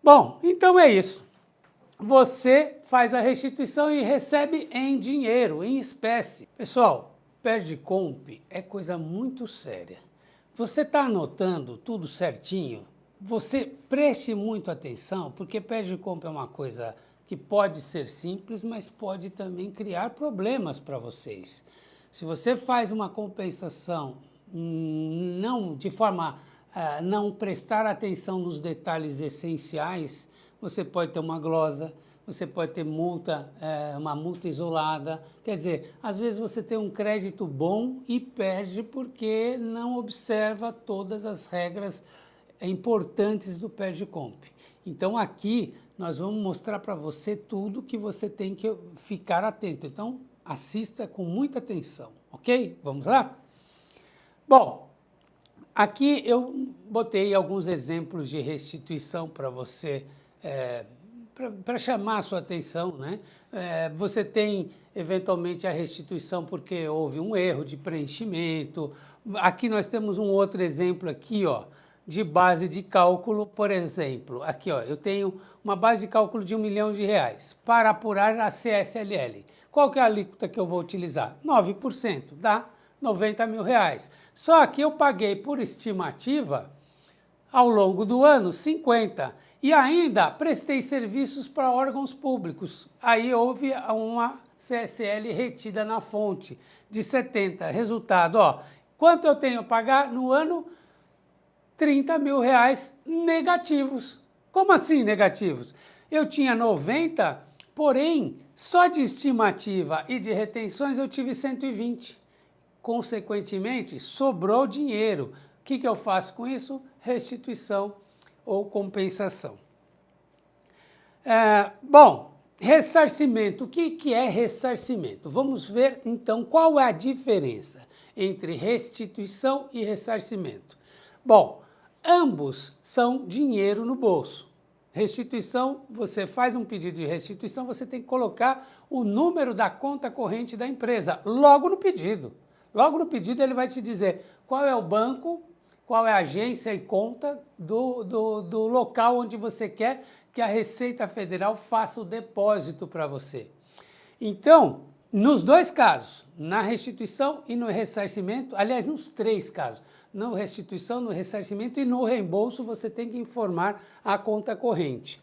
Speaker 1: Bom, então é isso. Você faz a restituição e recebe em dinheiro, em espécie. Pessoal, PERDCOMP é coisa muito séria. Você está anotando tudo certinho? Você preste muito atenção, porque PERDCOMP é uma coisa que pode ser simples, mas pode também criar problemas para vocês. Se você faz uma compensação não de forma a não prestar atenção nos detalhes essenciais, você pode ter uma glosa, você pode ter multa, uma multa isolada. Quer dizer, às vezes você tem um crédito bom e perde porque não observa todas as regras importantes do PERDCOMP. Então aqui nós vamos mostrar para você tudo que você tem que ficar atento. Então assista com muita atenção, ok? Vamos lá? Bom, aqui eu botei alguns exemplos de restituição para você, para chamar a sua atenção, né? Você tem eventualmente a restituição porque houve um erro de preenchimento. Aqui nós temos um outro exemplo aqui, ó, de base de cálculo, por exemplo. Aqui, ó, eu tenho uma base de cálculo de R$1 milhão para apurar a CSLL. Qual que é a alíquota que eu vou utilizar? 9%, dá R$90 mil. Só que eu paguei por estimativa, ao longo do ano, 50%. E ainda prestei serviços para órgãos públicos. Aí houve uma CSL retida na fonte de 70%. Resultado, ó, quanto eu tenho a pagar no ano? R$30 mil negativos. Como assim negativos? Eu tinha 90, porém, só de estimativa e de retenções eu tive 120. Consequentemente, sobrou dinheiro. O que eu faço com isso? Restituição ou compensação. Bom, ressarcimento. O que é ressarcimento? Vamos ver, então, qual é a diferença entre restituição e ressarcimento. Bom, ambos são dinheiro no bolso. Restituição, você faz um pedido de restituição, você tem que colocar o número da conta corrente da empresa, logo no pedido. Logo no pedido ele vai te dizer qual é o banco, qual é a agência e conta do local onde você quer que a Receita Federal faça o depósito para você. Então, nos dois casos, na restituição e no ressarcimento, aliás, nos três casos, na restituição, no ressarcimento e no reembolso, você tem que informar a conta corrente.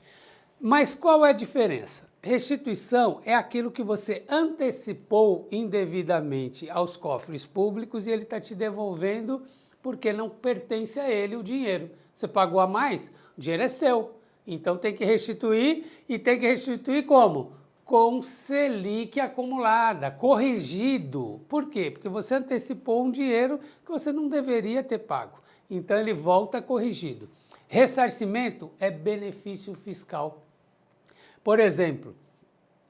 Speaker 1: Mas qual é a diferença? Restituição é aquilo que você antecipou indevidamente aos cofres públicos e ele está te devolvendo porque não pertence a ele o dinheiro. Você pagou a mais, o dinheiro é seu. Então tem que restituir e tem que restituir como? Com Selic acumulada, corrigido. Por quê? Porque você antecipou um dinheiro que você não deveria ter pago. Então ele volta corrigido. Ressarcimento é benefício fiscal. Por exemplo,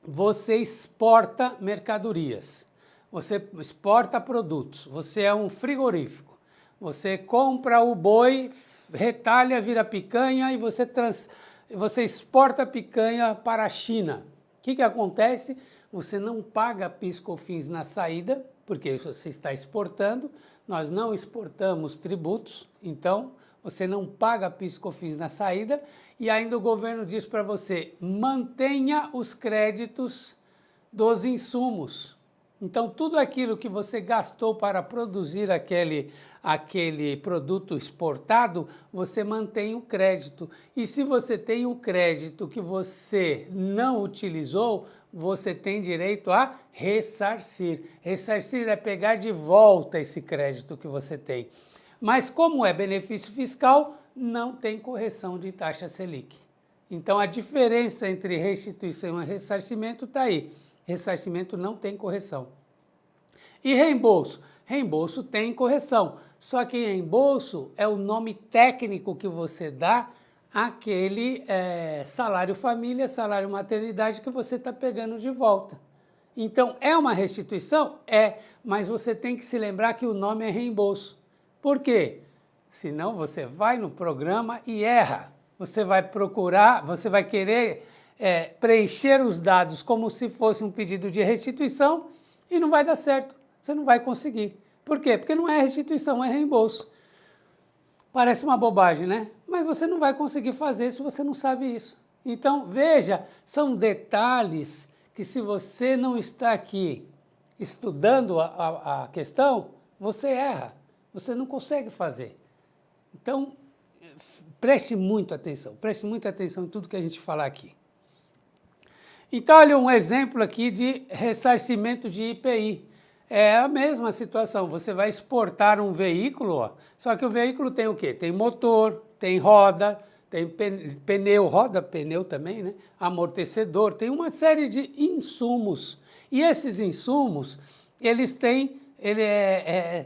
Speaker 1: você exporta mercadorias, você exporta produtos, você é um frigorífico. Você compra o boi, retalha, vira picanha e você exporta a picanha para a China. O que acontece? Você não paga PIS/COFINS na saída, porque você está exportando, nós não exportamos tributos, então você não paga PIS/COFINS na saída e ainda o governo diz para você, mantenha os créditos dos insumos. Então, tudo aquilo que você gastou para produzir aquele produto exportado, você mantém o crédito. E se você tem o crédito que você não utilizou, você tem direito a ressarcir. Ressarcir é pegar de volta esse crédito que você tem. Mas como é benefício fiscal, não tem correção de taxa Selic. Então, a diferença entre restituição e ressarcimento está aí. Ressarcimento não tem correção. E reembolso? Reembolso tem correção, só que reembolso é o nome técnico que você dá àquele salário família, salário maternidade que você está pegando de volta. Então, é uma restituição? É, mas você tem que se lembrar que o nome é reembolso. Por quê? Senão você vai no programa e erra. Você vai procurar, você vai querer preencher os dados como se fosse um pedido de restituição e não vai dar certo, você não vai conseguir. Por quê? Porque não é restituição, é reembolso. Parece uma bobagem, né? Mas você não vai conseguir fazer se você não sabe isso. Então, veja, são detalhes que se você não está aqui estudando a questão, você erra, você não consegue fazer. Então, preste muita atenção em tudo que a gente falar aqui. Então, olha um exemplo aqui de ressarcimento de IPI. É a mesma situação, você vai exportar um veículo, ó, só que o veículo tem o quê? Tem motor, tem roda, tem pneu, roda, pneu também, né? Amortecedor, tem uma série de insumos. E esses insumos, eles têm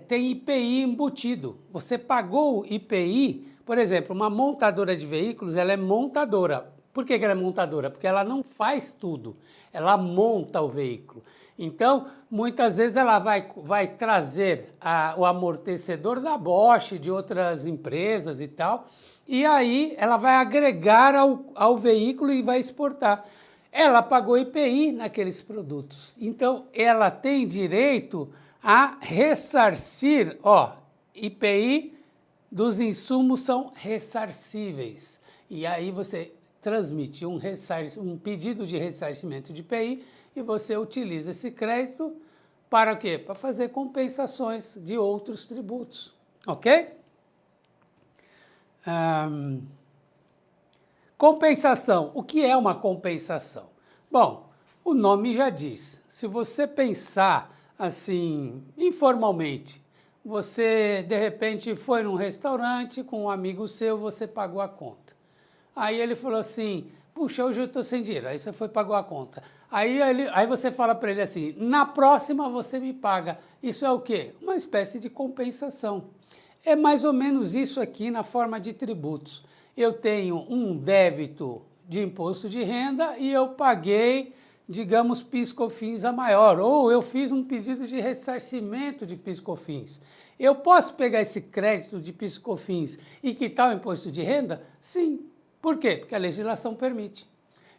Speaker 1: tem IPI embutido. Você pagou o IPI, por exemplo, uma montadora de veículos, ela é montadora. Por que ela é montadora? Porque ela não faz tudo, ela monta o veículo. Então, muitas vezes ela vai trazer o amortecedor da Bosch, de outras empresas e tal, e aí ela vai agregar ao veículo e vai exportar. Ela pagou IPI naqueles produtos, então ela tem direito a ressarcir, ó, IPI dos insumos são ressarcíveis. E aí você transmite um pedido de ressarcimento de IPI e você utiliza esse crédito para o quê? Para fazer compensações de outros tributos, ok? Compensação. O que é uma compensação? Bom, o nome já diz. Se você pensar assim, informalmente, você de repente foi num restaurante com um amigo seu, você pagou a conta. Aí ele falou assim, puxa, hoje eu estou sem dinheiro. Aí você foi e pagou a conta. Aí você fala para ele assim, na próxima você me paga. Isso é o quê? Uma espécie de compensação. É mais ou menos isso aqui na forma de tributos. Eu tenho um débito de imposto de renda e eu paguei, digamos, PIS/COFINS a maior. Ou eu fiz um pedido de ressarcimento de PIS/COFINS. Eu posso pegar esse crédito de PIS/COFINS e quitar o imposto de renda? Sim. Por quê? Porque a legislação permite.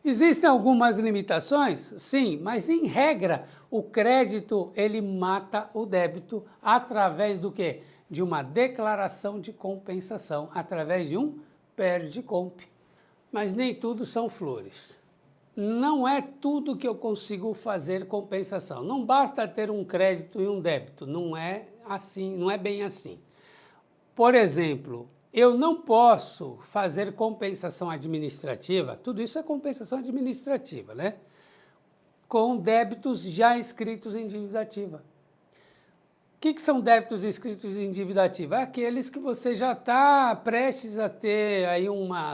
Speaker 1: Existem algumas limitações? Sim, mas em regra, o crédito ele mata o débito através do quê? De uma declaração de compensação, através de um perde-comp. Mas nem tudo são flores. Não é tudo que eu consigo fazer compensação. Não basta ter um crédito e um débito, não é assim, não é bem assim. Por exemplo, eu não posso fazer compensação administrativa, tudo isso é compensação administrativa, né? Com débitos já inscritos em dívida ativa. O que são débitos inscritos em dívida ativa? É aqueles que você já está prestes a ter aí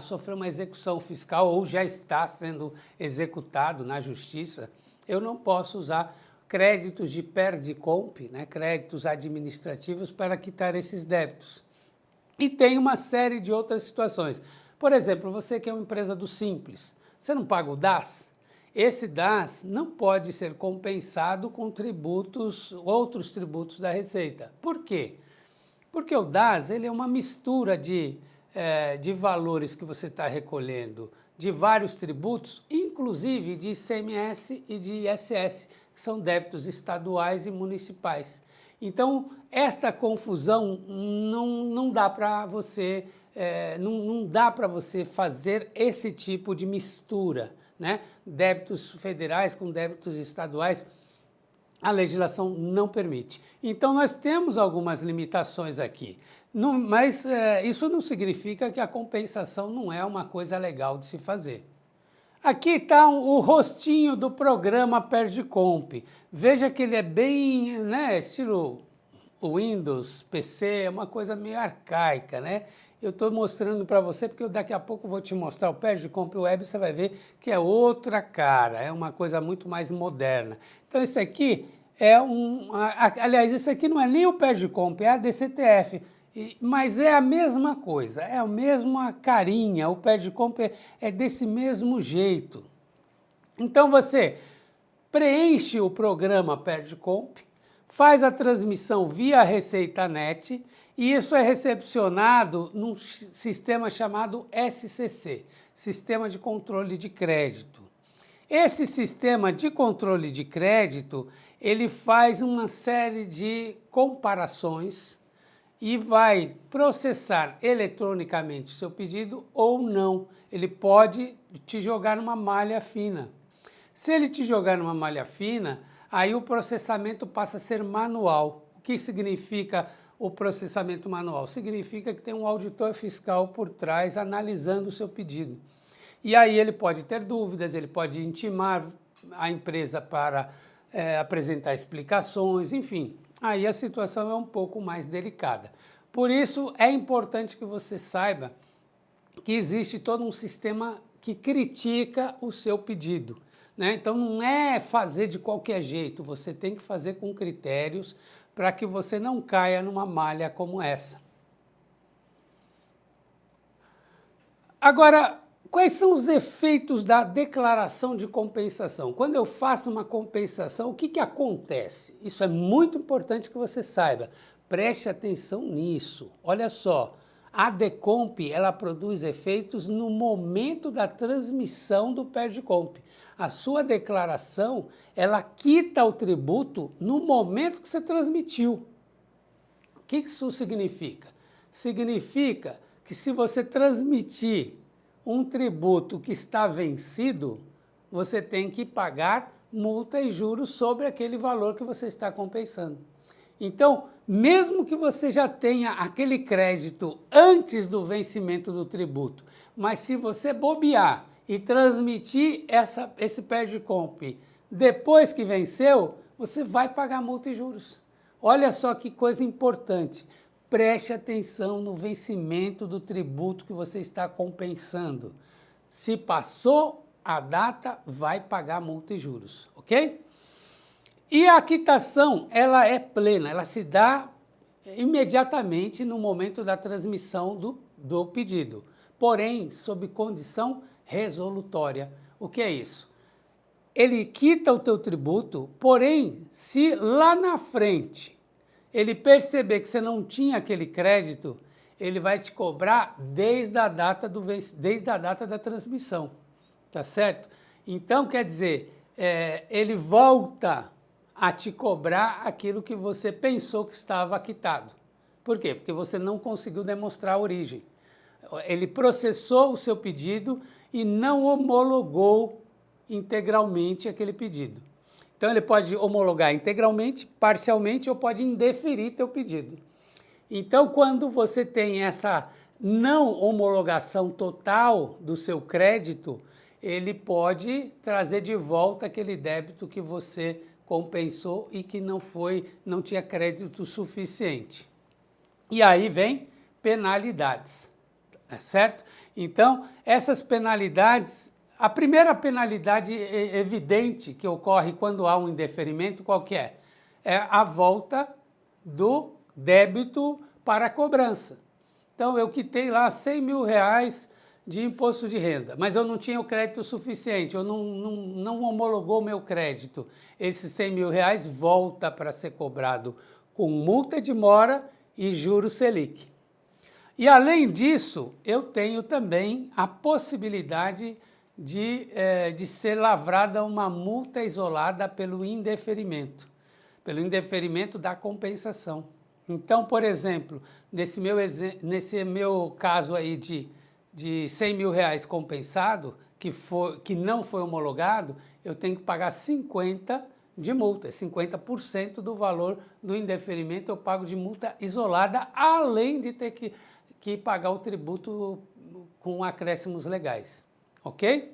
Speaker 1: sofrer uma execução fiscal ou já está sendo executado na justiça. Eu não posso usar créditos de perde-comp, né? Créditos administrativos para quitar esses débitos. E tem uma série de outras situações. Por exemplo, você que é uma empresa do Simples, você não paga o DAS? Esse DAS não pode ser compensado com outros tributos da Receita. Por quê? Porque o DAS ele é uma mistura de valores que você está recolhendo de vários tributos, inclusive de ICMS e de ISS, que são débitos estaduais e municipais. Então, esta confusão não dá para você, não dá para você fazer esse tipo de mistura, né? Débitos federais com débitos estaduais, a legislação não permite. Então, nós temos algumas limitações aqui, mas isso não significa que a compensação não é uma coisa legal de se fazer. Aqui está o rostinho do programa Perdicomp. Veja que ele é bem, né, estilo Windows, PC, é uma coisa meio arcaica, né? Eu estou mostrando para você porque daqui a pouco eu vou te mostrar o Perdicomp Web, você vai ver que é outra cara, é uma coisa muito mais moderna. Então esse aqui é aliás, isso aqui não é nem o Perdicomp, é a DCTF, mas é a mesma coisa, é a mesma carinha, o Perdicomp é desse mesmo jeito. Então você preenche o programa Perdicomp, faz a transmissão via ReceitaNet e isso é recepcionado num sistema chamado SCC, Sistema de Controle de Crédito. Esse sistema de controle de crédito, ele faz uma série de comparações e vai processar eletronicamente o seu pedido ou não. Ele pode te jogar numa malha fina. Se ele te jogar numa malha fina, aí o processamento passa a ser manual. O que significa o processamento manual? Significa que tem um auditor fiscal por trás analisando o seu pedido. E aí ele pode ter dúvidas, ele pode intimar a empresa para apresentar explicações, enfim. Aí a situação é um pouco mais delicada. Por isso é importante que você saiba que existe todo um sistema que critica o seu pedido, né? Então não é fazer de qualquer jeito, você tem que fazer com critérios para que você não caia numa malha como essa. Agora, quais são os efeitos da declaração de compensação? Quando eu faço uma compensação, o que acontece? Isso é muito importante que você saiba. Preste atenção nisso. Olha só, a Decomp, ela produz efeitos no momento da transmissão do Perdicomp. A sua declaração, ela quita o tributo no momento que você transmitiu. O que isso significa? Significa que se você transmitir um tributo que está vencido, você tem que pagar multa e juros sobre aquele valor que você está compensando. Então, mesmo que você já tenha aquele crédito antes do vencimento do tributo, mas se você bobear e transmitir esse Perdicomp depois que venceu, você vai pagar multa e juros. Olha só que coisa importante. Preste atenção no vencimento do tributo que você está compensando. Se passou a data, vai pagar multa e juros, ok? E a quitação, ela é plena, ela se dá imediatamente no momento da transmissão do pedido, porém, sob condição resolutória. O que é isso? Ele quita o teu tributo, porém, se lá na frente ele perceber que você não tinha aquele crédito, ele vai te cobrar desde a data da transmissão, tá certo? Então, quer dizer, ele volta a te cobrar aquilo que você pensou que estava quitado. Por quê? Porque você não conseguiu demonstrar a origem. Ele processou o seu pedido e não homologou integralmente aquele pedido. Então ele pode homologar integralmente, parcialmente ou pode indeferir teu pedido. Então quando você tem essa não homologação total do seu crédito, ele pode trazer de volta aquele débito que você compensou e que não tinha crédito suficiente. E aí vem penalidades, certo? Então, essas penalidades, a primeira penalidade evidente que ocorre quando há um indeferimento, qual que é? É a volta do débito para a cobrança. Então, eu quitei lá R$100 mil de imposto de renda, mas eu não tinha o crédito suficiente, eu não homologou o meu crédito. Esses R$100 mil volta para ser cobrado com multa de mora e juros Selic. E além disso, eu tenho também a possibilidade de ser lavrada uma multa isolada pelo indeferimento da compensação. Então, por exemplo, nesse meu caso aí de R$100 mil compensado, que não foi homologado, eu tenho que pagar 50 de multa, 50% do valor do indeferimento eu pago de multa isolada, além de ter que pagar o tributo com acréscimos legais, ok?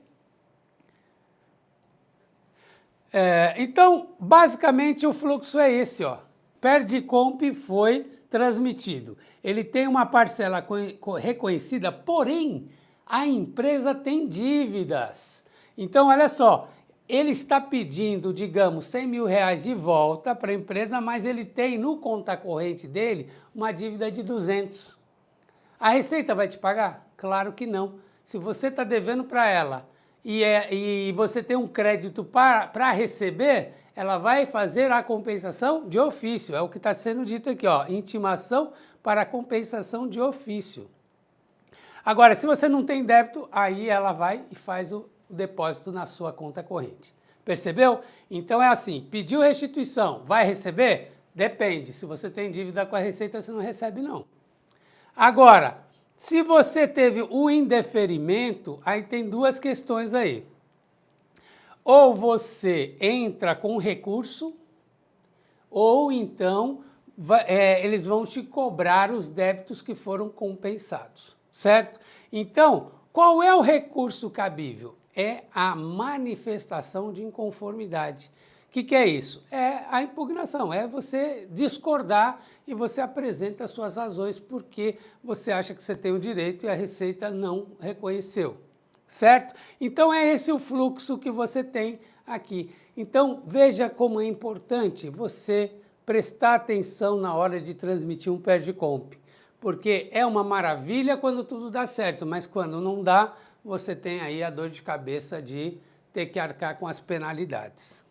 Speaker 1: Então, basicamente o fluxo é esse, ó. Perdicomp foi transmitido. Ele tem uma parcela reconhecida, porém, a empresa tem dívidas. Então, olha só, ele está pedindo, digamos, R$100 mil de volta para a empresa, mas ele tem no conta corrente dele uma dívida de 200. A Receita vai te pagar? Claro que não. Se você está devendo para ela e você tem um crédito para receber, ela vai fazer a compensação de ofício. É o que está sendo dito aqui, ó, intimação para compensação de ofício. Agora, se você não tem débito, aí ela vai e faz o depósito na sua conta corrente. Percebeu? Então é assim, pediu restituição, vai receber? Depende. Se você tem dívida com a Receita, você não recebe não. Agora, se você teve o indeferimento, aí tem duas questões aí. Ou você entra com recurso, ou então eles vão te cobrar os débitos que foram compensados, certo? Então, qual é o recurso cabível? É a manifestação de inconformidade. O que é isso? É a impugnação, é você discordar e você apresenta as suas razões porque você acha que você tem o direito e a Receita não reconheceu, certo? Então é esse o fluxo que você tem aqui. Então veja como é importante você prestar atenção na hora de transmitir um Perdicomp, porque é uma maravilha quando tudo dá certo, mas quando não dá, você tem aí a dor de cabeça de ter que arcar com as penalidades.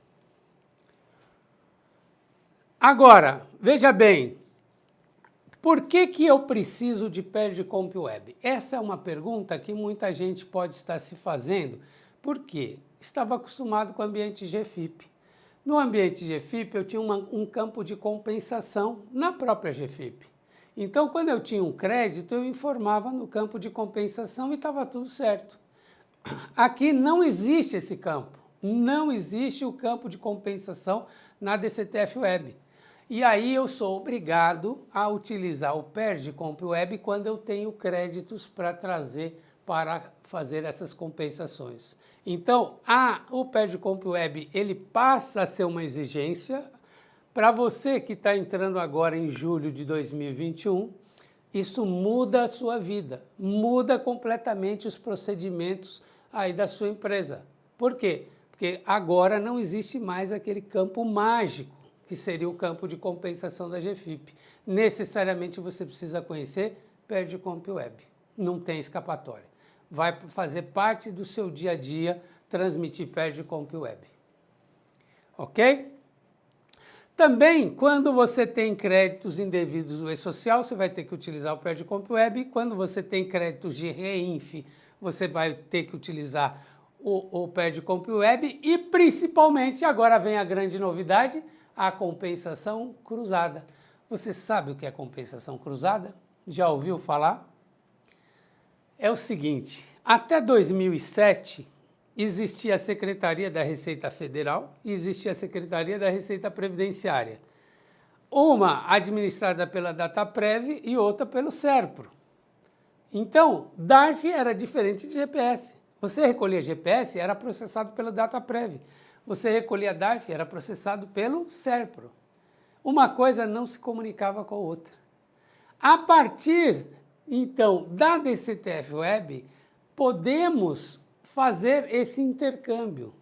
Speaker 1: Agora, veja bem, por que eu preciso de Perdicomp Web? Essa é uma pergunta que muita gente pode estar se fazendo, porque estava acostumado com o ambiente GFIP. No ambiente GFIP eu tinha um campo de compensação na própria GFIP. Então, quando eu tinha um crédito, eu informava no campo de compensação e estava tudo certo. Aqui não existe esse campo, não existe o campo de compensação na DCTF Web. E aí eu sou obrigado a utilizar o Perdicomp Web quando eu tenho créditos para trazer para fazer essas compensações. Então, o Perdicomp Web ele passa a ser uma exigência. Para você que está entrando agora em julho de 2021, isso muda a sua vida, muda completamente os procedimentos aí da sua empresa. Por quê? Porque agora não existe mais aquele campo mágico, que seria o campo de compensação da GFIP. Necessariamente você precisa conhecer Perdicomp Web. Não tem escapatória. Vai fazer parte do seu dia a dia transmitir Perdicomp Web. Ok? Também, quando você tem créditos indevidos do E-Social, você vai ter que utilizar o Perdicomp Web. Quando você tem créditos de REINF, você vai ter que utilizar o Perdicomp Web. E, principalmente, agora vem a grande novidade, a compensação cruzada. Você sabe o que é compensação cruzada? Já ouviu falar? É o seguinte, até 2007 existia a Secretaria da Receita Federal e existia a Secretaria da Receita Previdenciária. Uma administrada pela Dataprev e outra pelo Serpro. Então, DARF era diferente de GPS. Você recolhia GPS, era processado pela Dataprev. Você recolhia DARF, era processado pelo Serpro. Uma coisa não se comunicava com a outra. A partir, então, da DCTF Web, podemos fazer esse intercâmbio,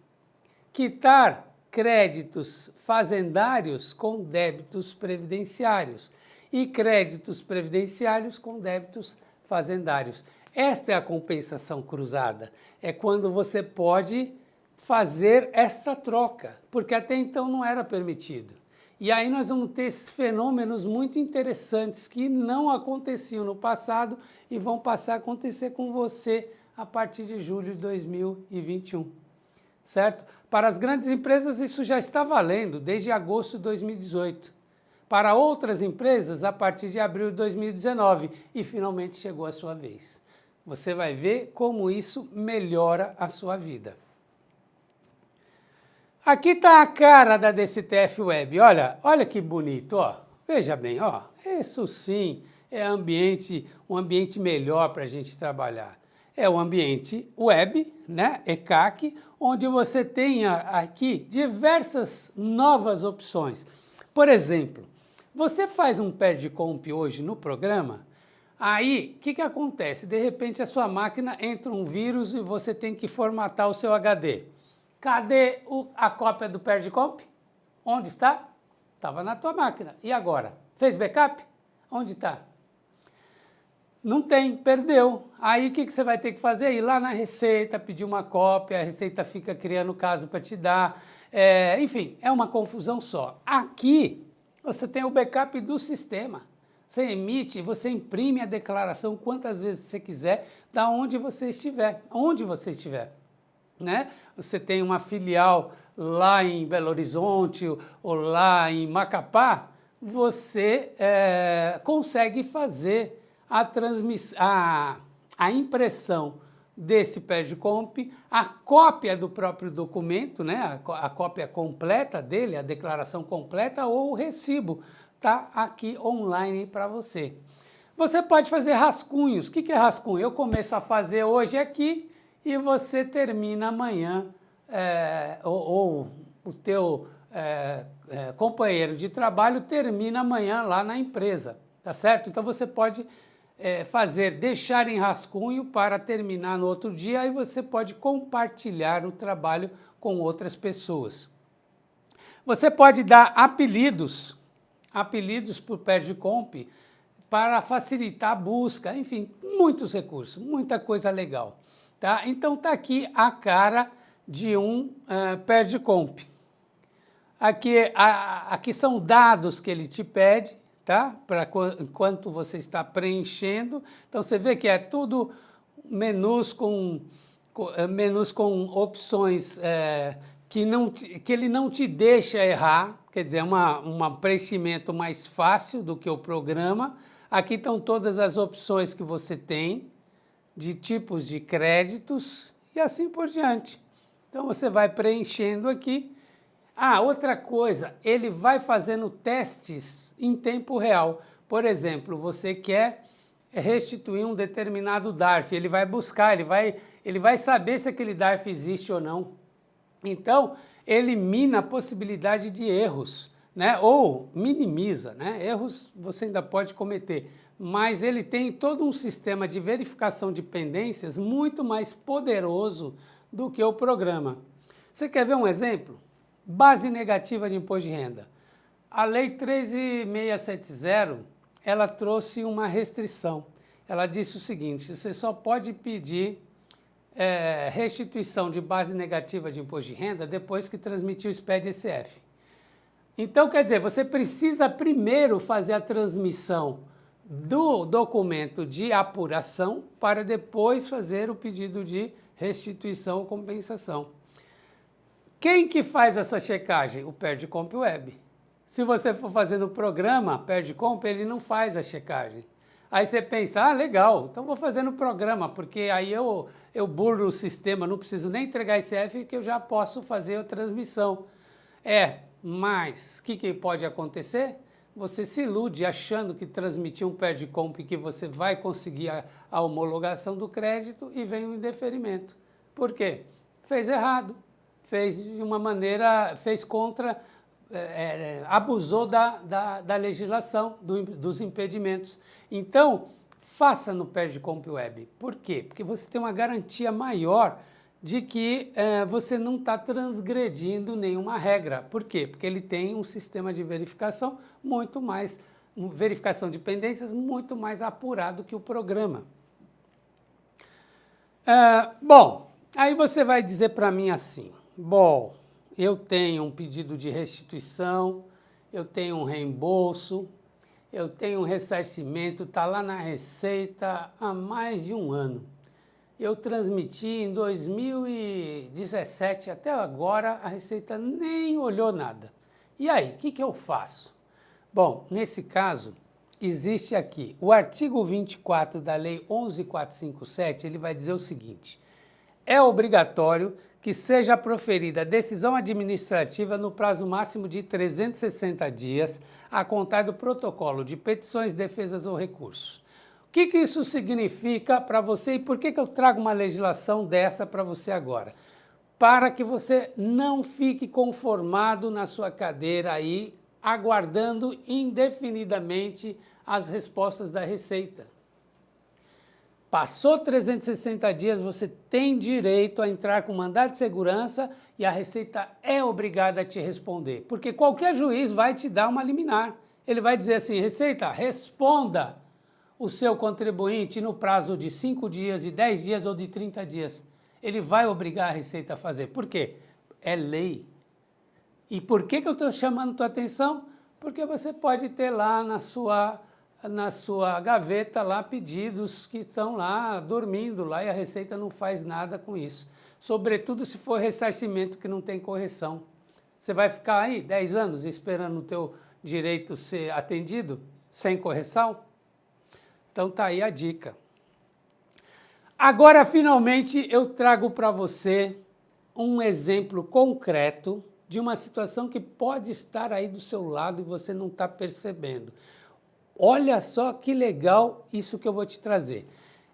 Speaker 1: quitar créditos fazendários com débitos previdenciários e créditos previdenciários com débitos fazendários. Esta é a compensação cruzada, é quando você pode fazer essa troca, porque até então não era permitido. E aí nós vamos ter esses fenômenos muito interessantes que não aconteciam no passado e vão passar a acontecer com você a partir de julho de 2021, certo? Para as grandes empresas isso já está valendo desde agosto de 2018. Para outras empresas, a partir de abril de 2019, e finalmente chegou a sua vez. Você vai ver como isso melhora a sua vida. Aqui está a cara da DCTF Web, olha que bonito, ó. Veja bem, ó, isso sim é um ambiente melhor para a gente trabalhar. É um ambiente web, né, ECAC, onde você tem aqui diversas novas opções. Por exemplo, você faz um PERDComp hoje no programa, aí o que acontece? De repente a sua máquina entra um vírus e você tem que formatar o seu HD. Cadê a cópia do PERDComp? Onde está? Estava na tua máquina. E agora? Fez backup? Onde está? Não tem, perdeu. Aí o que você vai ter que fazer? Ir lá na Receita, pedir uma cópia, a Receita fica criando caso para te dar. Enfim, é uma confusão só. Aqui você tem o backup do sistema. Você emite, você imprime a declaração quantas vezes você quiser, da onde você estiver, né? Você tem uma filial lá em Belo Horizonte ou lá em Macapá, você consegue fazer a impressão desse PERDComp, a cópia do próprio documento, né? A cópia completa dele, a declaração completa ou o recibo, está aqui online para você. Você pode fazer rascunhos. O que é rascunho? Eu começo a fazer hoje aqui e você termina amanhã, ou o teu companheiro de trabalho termina amanhã lá na empresa, tá certo? Então você pode deixar em rascunho para terminar no outro dia, aí você pode compartilhar o trabalho com outras pessoas. Você pode dar apelidos para o PERDComp para facilitar a busca, enfim, muitos recursos, muita coisa legal. Tá? Então está aqui a cara de um PERDComp. Aqui são dados que ele te pede, tá? Para enquanto você está preenchendo. Então você vê que é tudo menus com opções que ele não te deixa errar, quer dizer, é um preenchimento mais fácil do que o programa. Aqui estão todas as opções que você tem, de tipos de créditos e assim por diante. Então você vai preenchendo aqui. Outra coisa, ele vai fazendo testes em tempo real. Por exemplo, você quer restituir um determinado DARF, ele vai buscar, ele vai saber se aquele DARF existe ou não. Então, elimina a possibilidade de erros, né? Ou minimiza, né? Erros você ainda pode cometer, mas ele tem todo um sistema de verificação de pendências muito mais poderoso do que o programa. Você quer ver um exemplo? Base negativa de imposto de renda. A Lei 13.670, ela trouxe uma restrição. Ela disse o seguinte: você só pode pedir restituição de base negativa de imposto de renda depois que transmitir o SPED-SF. Então, quer dizer, você precisa primeiro fazer a transmissão do documento de apuração para depois fazer o pedido de restituição ou compensação. Quem que faz essa checagem? O PERDComp Web. Se você for fazer no programa PERDComp, ele não faz a checagem. Aí você pensa, legal, então vou fazer no programa, porque aí eu burlo o sistema, não preciso nem entregar SF, que eu já posso fazer a transmissão. Mas o que pode acontecer? Você se ilude achando que transmitir um PERDComp que você vai conseguir a homologação do crédito e vem o indeferimento. Por quê? Fez errado, fez de uma maneira, abusou da legislação, dos impedimentos. Então, faça no PERDComp Web. Por quê? Porque você tem uma garantia maior de que você não está transgredindo nenhuma regra. Por quê? Porque ele tem um sistema de verificação verificação de pendências muito mais apurado que o programa. Bom, aí você vai dizer para mim assim, eu tenho um pedido de restituição, eu tenho um reembolso, eu tenho um ressarcimento, está lá na Receita há mais de um ano. Eu transmiti em 2017, até agora a Receita nem olhou nada. E aí, o que eu faço? Bom, nesse caso, existe aqui o artigo 24 da Lei 11.457, ele vai dizer o seguinte: é obrigatório que seja proferida decisão administrativa no prazo máximo de 360 dias, a contar do protocolo de petições, defesas ou recursos. O que isso significa para você e por que eu trago uma legislação dessa para você agora? Para que você não fique conformado na sua cadeira aí, aguardando indefinidamente as respostas da Receita. Passou 360 dias, você tem direito a entrar com mandado de segurança e a Receita é obrigada a te responder, porque qualquer juiz vai te dar uma liminar. Ele vai dizer assim: Receita, responda o seu contribuinte no prazo de 5 dias, de 10 dias ou de 30 dias. Ele vai obrigar a Receita a fazer. Por quê? É lei. E por que eu estou chamando tua atenção? Porque você pode ter lá na sua gaveta lá pedidos que estão lá dormindo lá e a Receita não faz nada com isso. Sobretudo se for ressarcimento que não tem correção. Você vai ficar aí 10 anos esperando o teu direito ser atendido sem correção? Então tá aí a dica. Agora, finalmente, eu trago para você um exemplo concreto de uma situação que pode estar aí do seu lado e você não está percebendo. Olha só que legal isso que eu vou te trazer.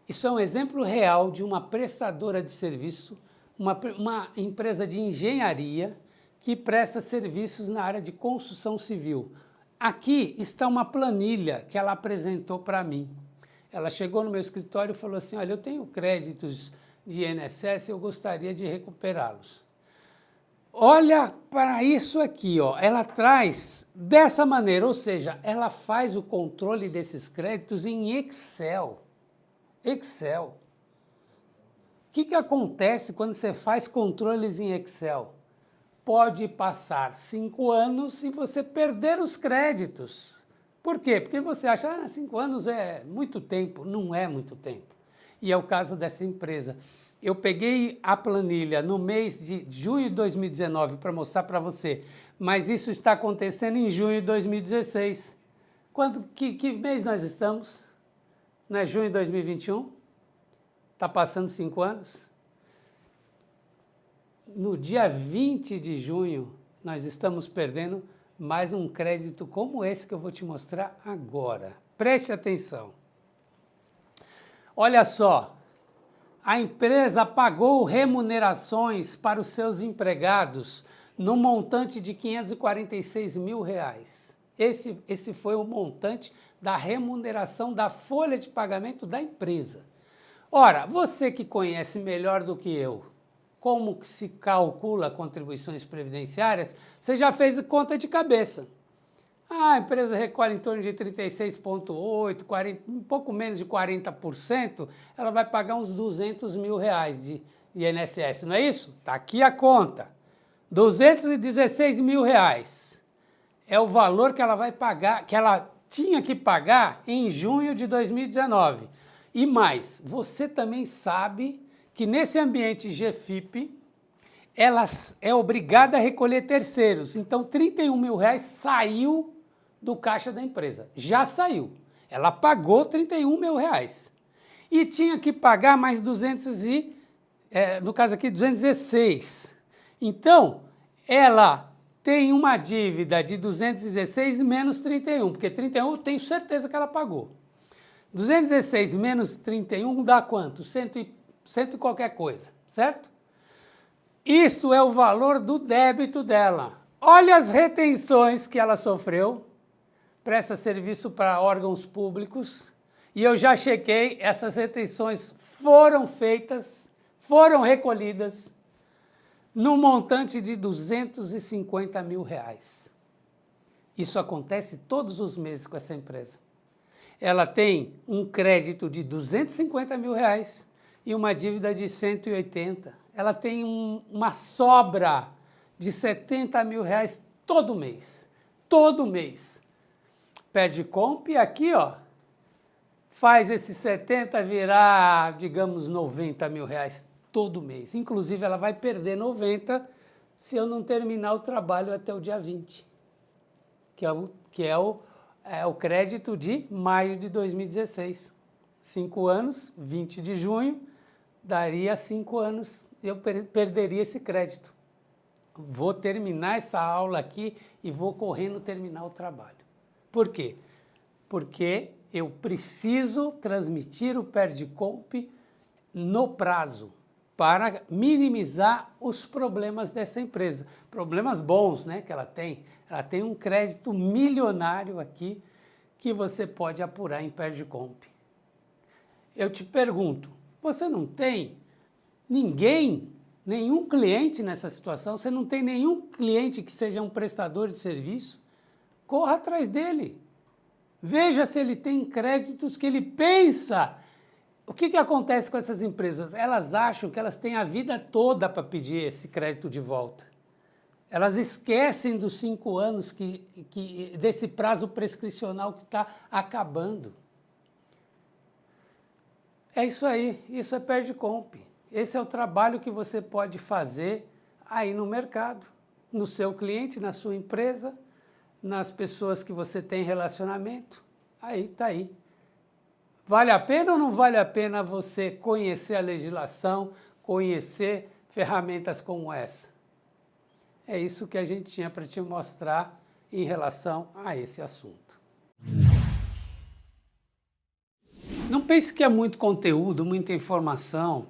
Speaker 1: Isso é um exemplo real de uma prestadora de serviço, uma empresa de engenharia que presta serviços na área de construção civil. Aqui está uma planilha que ela apresentou para mim. Ela chegou no meu escritório e falou assim: olha, eu tenho créditos de INSS, eu gostaria de recuperá-los. Olha para isso aqui, ó. Ela traz dessa maneira, ou seja, ela faz o controle desses créditos em Excel. Excel. O que acontece quando você faz controles em Excel? Pode passar 5 anos e você perder os créditos. Por quê? Porque você acha, 5 anos é muito tempo. Não é muito tempo. E é o caso dessa empresa. Eu peguei a planilha no mês de junho de 2019 para mostrar para você, mas isso está acontecendo em junho de 2016. Que mês nós estamos? Não é junho de 2021? Está passando 5 anos? No dia 20 de junho, nós estamos perdendo mais um crédito como esse que eu vou te mostrar agora. Preste atenção. Olha só, a empresa pagou remunerações para os seus empregados no montante de R$546 mil. Esse foi o montante da remuneração da folha de pagamento da empresa. Ora, você que conhece melhor do que eu como que se calcula contribuições previdenciárias, você já fez conta de cabeça. A empresa recolhe em torno de 36,8%, um pouco menos de 40%, ela vai pagar uns R$200 mil de INSS, não é isso? Está aqui a conta. R$216 mil é o valor que ela vai pagar, que ela tinha que pagar em junho de 2019. E mais, você também sabe que nesse ambiente GFIP, ela é obrigada a recolher terceiros. Então, R$31 mil saiu do caixa da empresa. Já saiu. Ela pagou R$31 mil. E tinha que pagar mais 216. Então, ela tem uma dívida de 216 menos 31, porque 31 eu tenho certeza que ela pagou. 216 menos 31 dá quanto? 100 e qualquer coisa, certo? Isto é o valor do débito dela. Olha as retenções que ela sofreu, presta serviço para órgãos públicos, e eu já chequei, essas retenções foram feitas, foram recolhidas, no montante de R$250 mil. Isso acontece todos os meses com essa empresa. Ela tem um crédito de R$250 mil e uma dívida de 180. Ela tem uma sobra de R$70 mil todo mês. todo mês. Perde comp e aqui, ó, faz esses 70 virar, digamos, 90 mil reais todo mês. Inclusive, ela vai perder 90 se eu não terminar o trabalho até o dia 20, que é o crédito de maio de 2016. 5 anos, 20 de junho, daria 5 anos, eu perderia esse crédito. Vou terminar essa aula aqui e vou correndo terminar o trabalho. Por quê? Porque eu preciso transmitir o PERDCOMP no prazo para minimizar os problemas dessa empresa. Problemas bons, né, que ela tem. Ela tem um crédito milionário aqui que você pode apurar em PERDCOMP. Eu te pergunto, você não tem nenhum cliente nessa situação? Você não tem nenhum cliente que seja um prestador de serviço? Corra atrás dele. Veja se ele tem créditos que ele pensa. O que acontece com essas empresas? Elas acham que elas têm a vida toda para pedir esse crédito de volta. Elas esquecem dos 5 anos desse prazo prescricional que está acabando. É isso aí, isso é PERDCOMP. Esse é o trabalho que você pode fazer aí no mercado, no seu cliente, na sua empresa, nas pessoas que você tem relacionamento. Aí, está aí. Vale a pena ou não vale a pena você conhecer a legislação, conhecer ferramentas como essa? É isso que a gente tinha para te mostrar em relação a esse assunto. Não pense que é muito conteúdo, muita informação,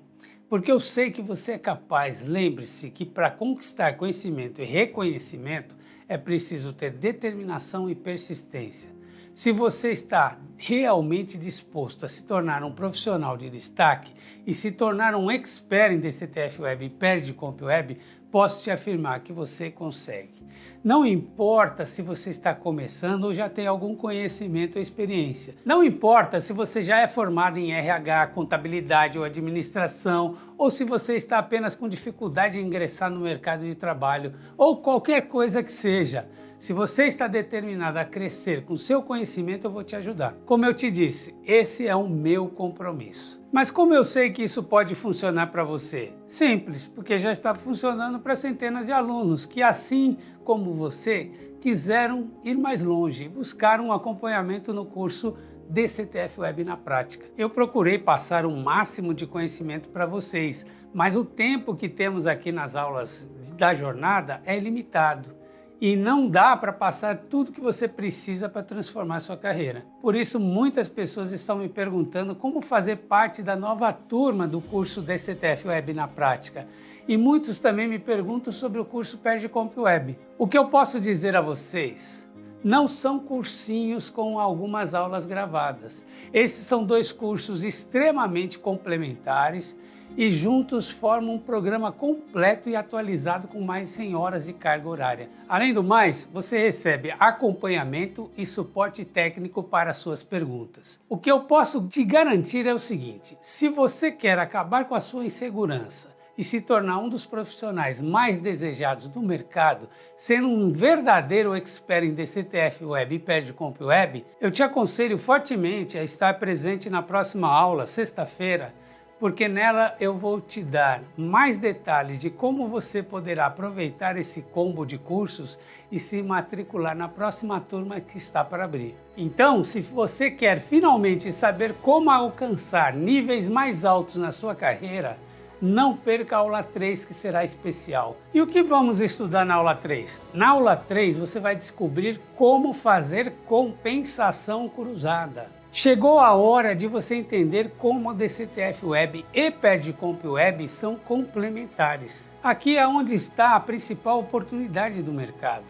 Speaker 1: porque eu sei que você é capaz. Lembre-se que para conquistar conhecimento e reconhecimento é preciso ter determinação e persistência. Se você está realmente disposto a se tornar um profissional de destaque e se tornar um expert em DCTF Web e PERDCOMP Web, posso te afirmar que você consegue. Não importa se você está começando ou já tem algum conhecimento ou experiência. Não importa se você já é formado em RH, contabilidade ou administração, ou se você está apenas com dificuldade em ingressar no mercado de trabalho, ou qualquer coisa que seja. Se você está determinado a crescer com seu conhecimento, eu vou te ajudar. Como eu te disse, esse é o meu compromisso. Mas como eu sei que isso pode funcionar para você? Simples, porque já está funcionando para centenas de alunos que, assim como você, quiseram ir mais longe, buscar um acompanhamento no curso DCTF Web na prática. Eu procurei passar o máximo de conhecimento para vocês, mas o tempo que temos aqui nas aulas da jornada é limitado. E não dá para passar tudo que você precisa para transformar sua carreira. Por isso, muitas pessoas estão me perguntando como fazer parte da nova turma do curso DCTF Web na prática. E muitos também me perguntam sobre o curso PERDCOMP Web. O que eu posso dizer a vocês? Não são cursinhos com algumas aulas gravadas. Esses são 2 cursos extremamente complementares e juntos formam um programa completo e atualizado com mais de 100 horas de carga horária. Além do mais, você recebe acompanhamento e suporte técnico para suas perguntas. O que eu posso te garantir é o seguinte: se você quer acabar com a sua insegurança e se tornar um dos profissionais mais desejados do mercado, sendo um verdadeiro expert em DCTF Web e PERDCOMP Web, eu te aconselho fortemente a estar presente na próxima aula, sexta-feira, porque nela eu vou te dar mais detalhes de como você poderá aproveitar esse combo de cursos e se matricular na próxima turma que está para abrir. Então, se você quer finalmente saber como alcançar níveis mais altos na sua carreira, não perca a aula 3, que será especial. E o que vamos estudar na aula 3? Na aula 3 você vai descobrir como fazer compensação cruzada. Chegou a hora de você entender como a DCTF Web e PERDCOMP Web são complementares. Aqui é onde está a principal oportunidade do mercado.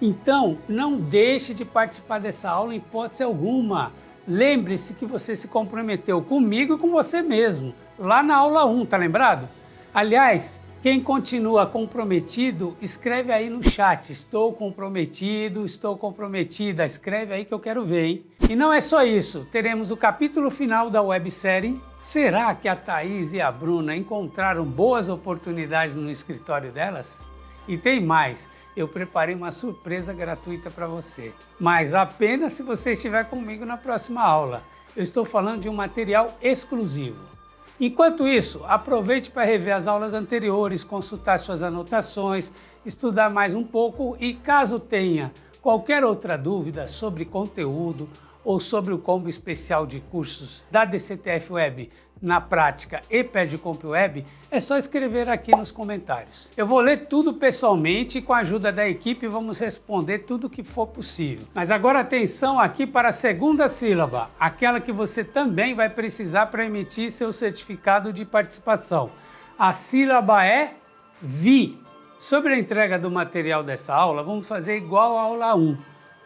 Speaker 1: Então, não deixe de participar dessa aula em hipótese alguma. Lembre-se que você se comprometeu comigo e com você mesmo, lá na aula 1, tá lembrado? Aliás, quem continua comprometido, escreve aí no chat: estou comprometido, estou comprometida. Escreve aí que eu quero ver, hein? E não é só isso, teremos o capítulo final da websérie. Será que a Thaís e a Bruna encontraram boas oportunidades no escritório delas? E tem mais, eu preparei uma surpresa gratuita para você, mas apenas se você estiver comigo na próxima aula. Eu estou falando de um material exclusivo. Enquanto isso, aproveite para rever as aulas anteriores, consultar suas anotações, estudar mais um pouco e caso tenha qualquer outra dúvida sobre conteúdo ou sobre o combo especial de cursos da DCTF Web na prática e Perdicomp Web, é só escrever aqui nos comentários. Eu vou ler tudo pessoalmente e com a ajuda da equipe vamos responder tudo o que for possível. Mas agora atenção aqui para a segunda sílaba, aquela que você também vai precisar para emitir seu certificado de participação. A sílaba é VI. Sobre a entrega do material dessa aula, vamos fazer igual a aula 1.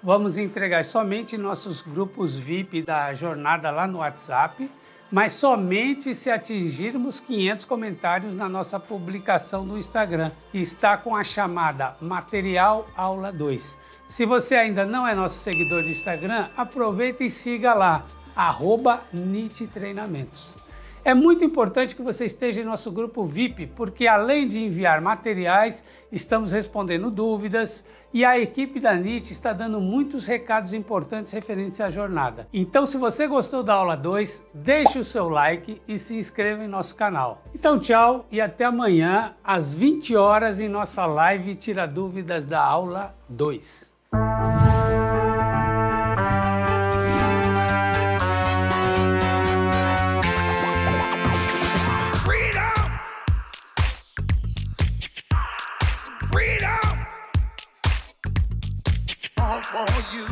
Speaker 1: Vamos entregar somente nossos grupos VIP da jornada lá no WhatsApp, mas somente se atingirmos 500 comentários na nossa publicação do Instagram, que está com a chamada Material Aula 2. Se você ainda não é nosso seguidor do Instagram, aproveita e siga lá, @NIT-treinamentos. É muito importante que você esteja em nosso grupo VIP, porque além de enviar materiais, estamos respondendo dúvidas e a equipe da NIT está dando muitos recados importantes referentes à jornada. Então, se você gostou da aula 2, deixe o seu like e se inscreva em nosso canal. Então, tchau e até amanhã, às 20 horas, em nossa live Tira Dúvidas da aula 2.
Speaker 5: For you.